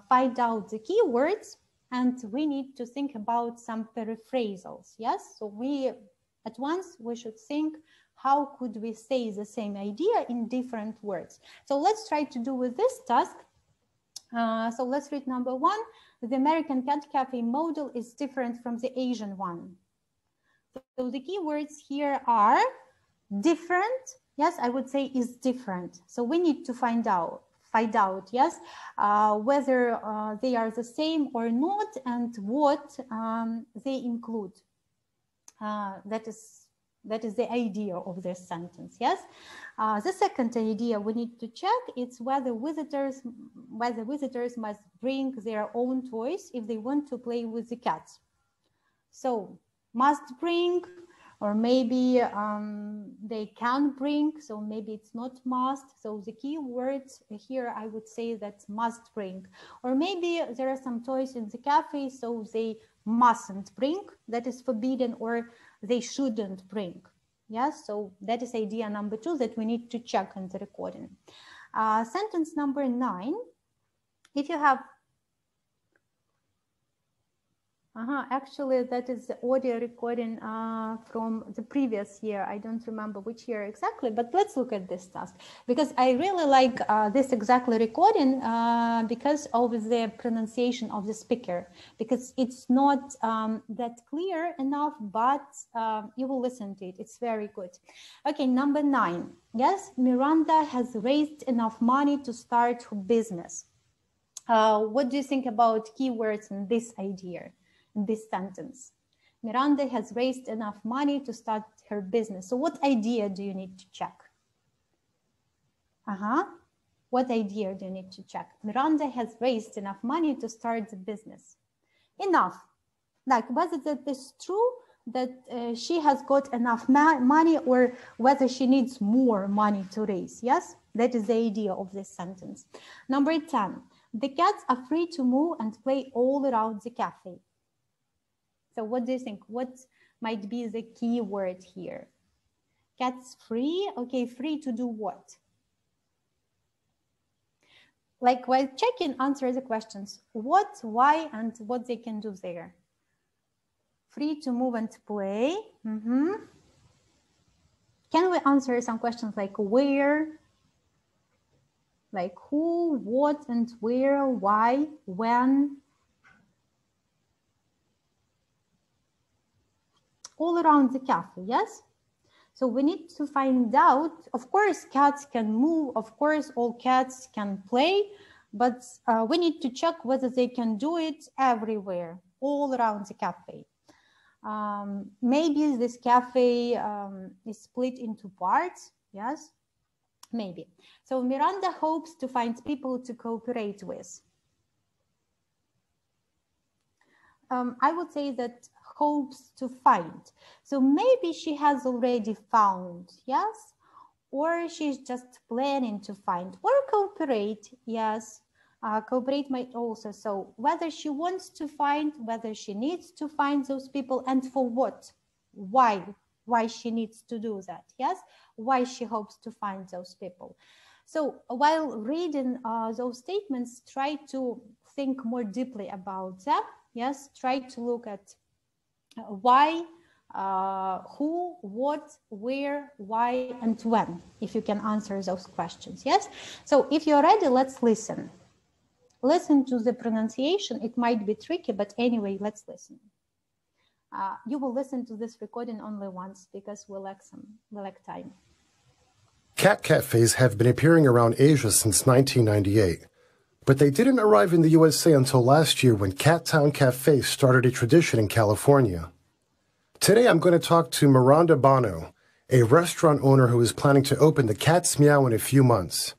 find out the keywords and we need to think about some paraphrasals. Yes, so at once we should think, how could we say the same idea in different words? So let's try to do with this task. So let's read number 1. The American cat cafe model is different from the Asian one. So the keywords here are different. Yes, I would say is different. So we need to find out, yes, whether they are the same or not and what they include. That is the idea of this sentence, yes? The second idea we need to check is whether visitors must bring their own toys if they want to play with the cats. So must bring, or maybe they can bring, so maybe it's not must. So the key words here, I would say that must bring. Or maybe there are some toys in the cafe, so they mustn't bring, that is forbidden, or they shouldn't bring. Yes, so that is idea number 2 that we need to check in the recording. Sentence number 9, if you have actually, that is the audio recording from the previous year. I don't remember which year exactly, but let's look at this task, because I really like this exactly recording because of the pronunciation of the speaker, because it's not that clear enough, but you will listen to it. It's very good. Okay, number 9. Yes, Miranda has raised enough money to start her business. What do you think about keywords in this idea? In this sentence, Miranda has raised enough money to start her business. So what idea do you need to check? What idea do you need to check? Miranda has raised enough money to start the business. Enough. Like whether that is true that she has got enough money, or whether she needs more money to raise. Yes, that is the idea of this sentence. Number 10. The cats are free to move and play all around the cafe. So what do you think? What might be the key word here? Cats free? Okay, free to do what? Like while checking, answer the questions. What, why, and what they can do there. Free to move and play. Can we answer some questions like where? Like who, what, and where, why, when? All around the cafe, yes? So we need to find out, of course, cats can move, of course, all cats can play, but we need to check whether they can do it everywhere, all around the cafe. Maybe this cafe is split into parts, yes? Maybe. So Miranda hopes to find people to cooperate with. I would say that hopes to find. So maybe she has already found, yes? Or she's just planning to find. Or cooperate, yes. Cooperate might also. So whether she wants to find, whether she needs to find those people, and for what? Why she needs to do that, yes? Why she hopes to find those people. So while reading those statements, try to think more deeply about them, yes? Try to look at why, who, what, where, why, and when, if you can answer those questions, yes? So if you're ready, let's listen. Listen to the pronunciation. It might be tricky, but anyway, let's listen. You will listen to this recording only once because we lack time. Cat cafes have been appearing around Asia since 1998, but they didn't arrive in the USA until last year when Cat Town Cafe started a tradition in California. Today I'm going to talk to Miranda Bono, a restaurant owner who is planning to open the Cat's Meow in a few months.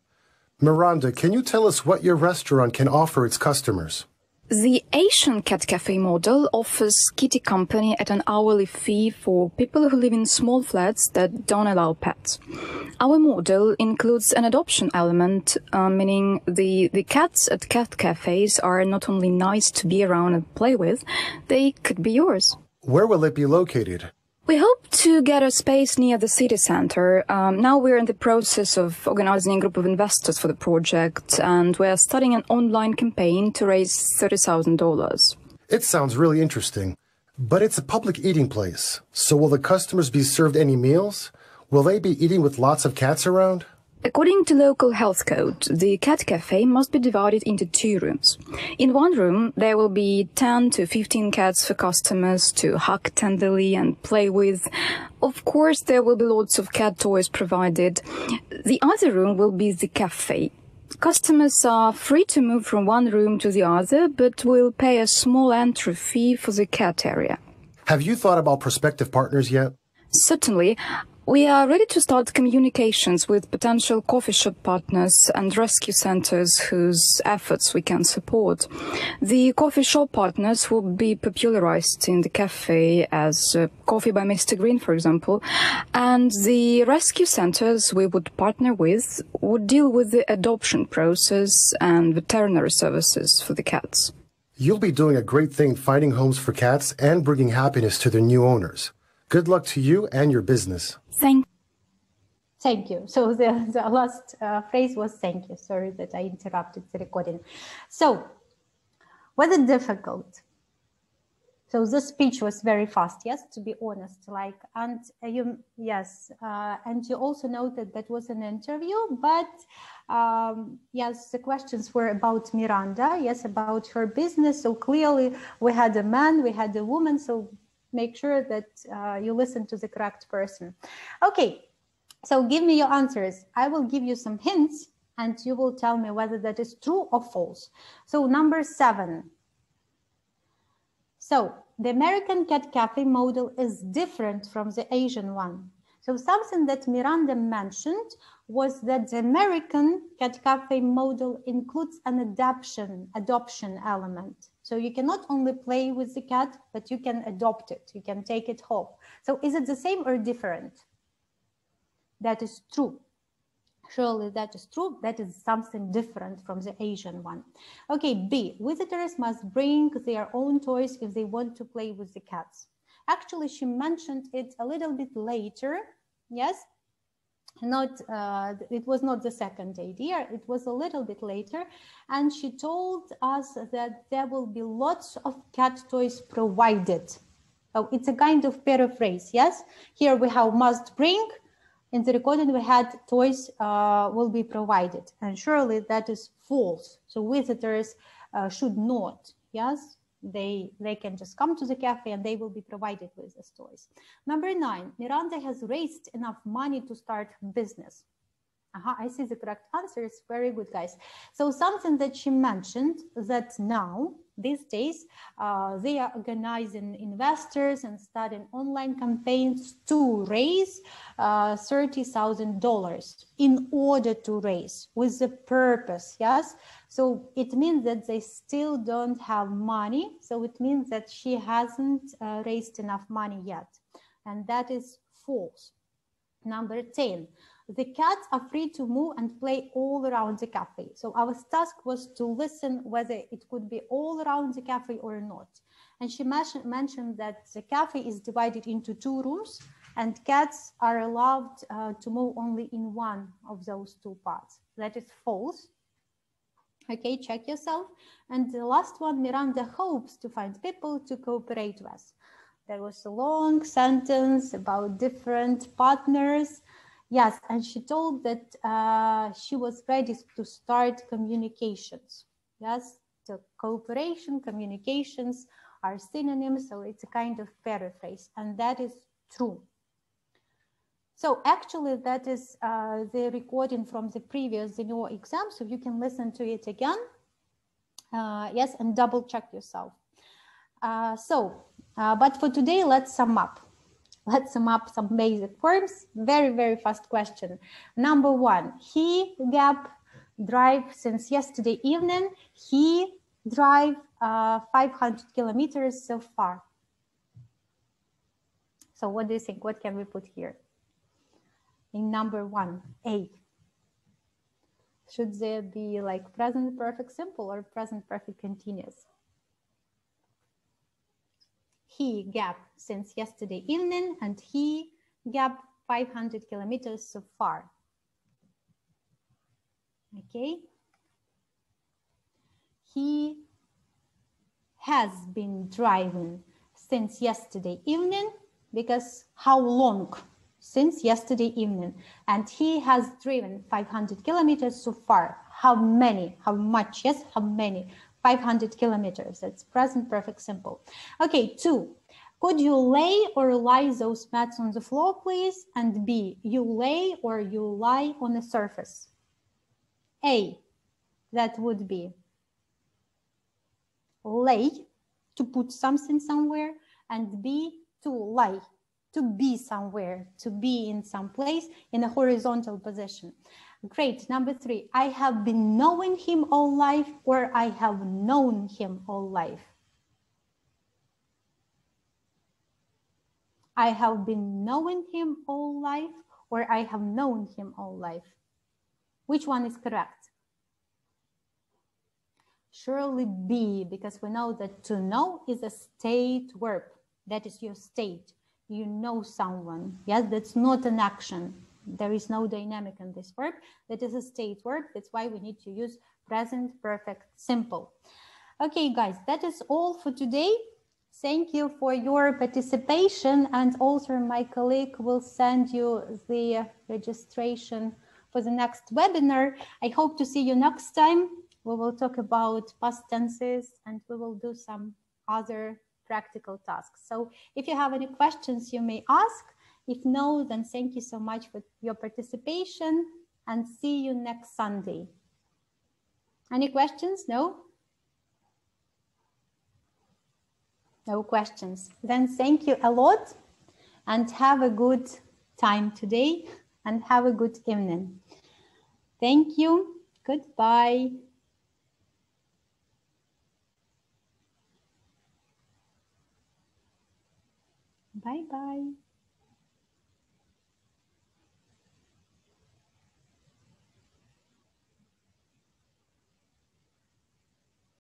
Miranda, can you tell us what your restaurant can offer its customers? The Asian cat cafe model offers kitty company at an hourly fee for people who live in small flats that don't allow pets. Our model includes an adoption element, meaning the cats at cat cafes are not only nice to be around and play with, they could be yours. Where will it be located? We hope to get a space near the city center. Now we're in the process of organizing a group of investors for the project, and we're starting an online campaign to raise $30,000. It sounds really interesting, but it's a public eating place. So will the customers be served any meals? Will they be eating with lots of cats around? According to local health code, the cat cafe must be divided into 2 rooms. In one room, there will be 10 to 15 cats for customers to hug tenderly and play with. Of course, there will be lots of cat toys provided. The other room will be the cafe. Customers are free to move from one room to the other, but will pay a small entry fee for the cat area. Have you thought about prospective partners yet? Certainly. We are ready to start communications with potential coffee shop partners and rescue centers whose efforts we can support. The coffee shop partners will be popularized in the cafe as Coffee by Mr. Green, for example, and the rescue centers we would partner with would deal with the adoption process and veterinary services for the cats. You'll be doing a great thing finding homes for cats and bringing happiness to their new owners. Good luck to you and your business. Thank you. So the last phrase was thank you. Sorry that I interrupted the recording. So, was it difficult? So the speech was very fast, yes, to be honest. Like, and you, yes, and you also noted that was an interview, but yes, the questions were about Miranda, yes, about her business. So clearly we had a man, we had a woman, so make sure that you listen to the correct person. Okay, so give me your answers. I will give you some hints and you will tell me whether that is true or false. So number 7. So the American cat cafe model is different from the Asian one. So something that Miranda mentioned was that the American cat cafe model includes an adoption element. So you cannot only play with the cat, but you can adopt it. You can take it home. So is it the same or different? That is true. Surely that is true. That is something different from the Asian one. Okay, B, visitors must bring their own toys if they want to play with the cats. Actually, she mentioned it a little bit later. Yes, it was not the second idea. It was a little bit later. And she told us that there will be lots of cat toys provided. So it's a kind of paraphrase. Yes, here we have must bring. In the recording, we had toys will be provided, and surely that is false. So visitors should not, yes, they can just come to the cafe and they will be provided with these toys. Number 9, Miranda has raised enough money to start business. I see the correct answers. Very good, guys. So something that she mentioned that now, these days, they are organizing investors and starting online campaigns to raise $30,000 in order to raise with the purpose, yes? So it means that they still don't have money. So it means that she hasn't raised enough money yet. And that is false. Number 10. The cats are free to move and play all around the cafe. So our task was to listen whether it could be all around the cafe or not. And she mentioned that the cafe is divided into 2 rooms and cats are allowed to move only in one of those 2 parts. That is false. Okay, check yourself. And the last one, Miranda hopes to find people to cooperate with. There was a long sentence about different partners. Yes, and she told that she was ready to start communications. Yes, so cooperation, communications are synonyms, so it's a kind of paraphrase, and that is true. So actually, that is the recording from the previous Zenio exam, so you can listen to it again. Yes, and double check yourself. But for today, let's sum up. Let's sum up some basic forms. Very, very fast question. Number 1, he drive since yesterday evening. He drive 500 kilometers so far. So what do you think? What can we put here? In number 1, A. Should there be like present perfect simple or present perfect continuous? He since yesterday evening, and he 500 kilometers so far. Okay. He has been driving since yesterday evening, because how long? Since yesterday evening. And he has driven 500 kilometers so far. How many? How much? Yes, how many? 500 kilometers. That's present perfect simple. Okay, 2. Could you lay or lie those mats on the floor, please? And B, you lay or you lie on a surface. A, that would be lay, to put something somewhere, and B, to lie, to be somewhere, to be in some place in a horizontal position. Great. Number 3, I have been knowing him all life, or I have known him all life. I have been knowing him all life, or I have known him all life. Which one is correct? Surely B, because we know that to know is a state verb. That is your state. You know someone. Yes, that's not an action. There is no dynamic in this verb. That is a state verb. That's why we need to use present perfect simple. Okay, guys, that is all for today. Thank you for your participation, and also my colleague will send you the registration for the next webinar. I hope to see you next time. We will talk about past tenses and we will do some other practical tasks. So if you have any questions, you may ask. If no, then thank you so much for your participation and see you next Sunday. Any questions? No? No questions. Then thank you a lot and have a good time today and have a good evening. Thank you. Goodbye. Bye-bye.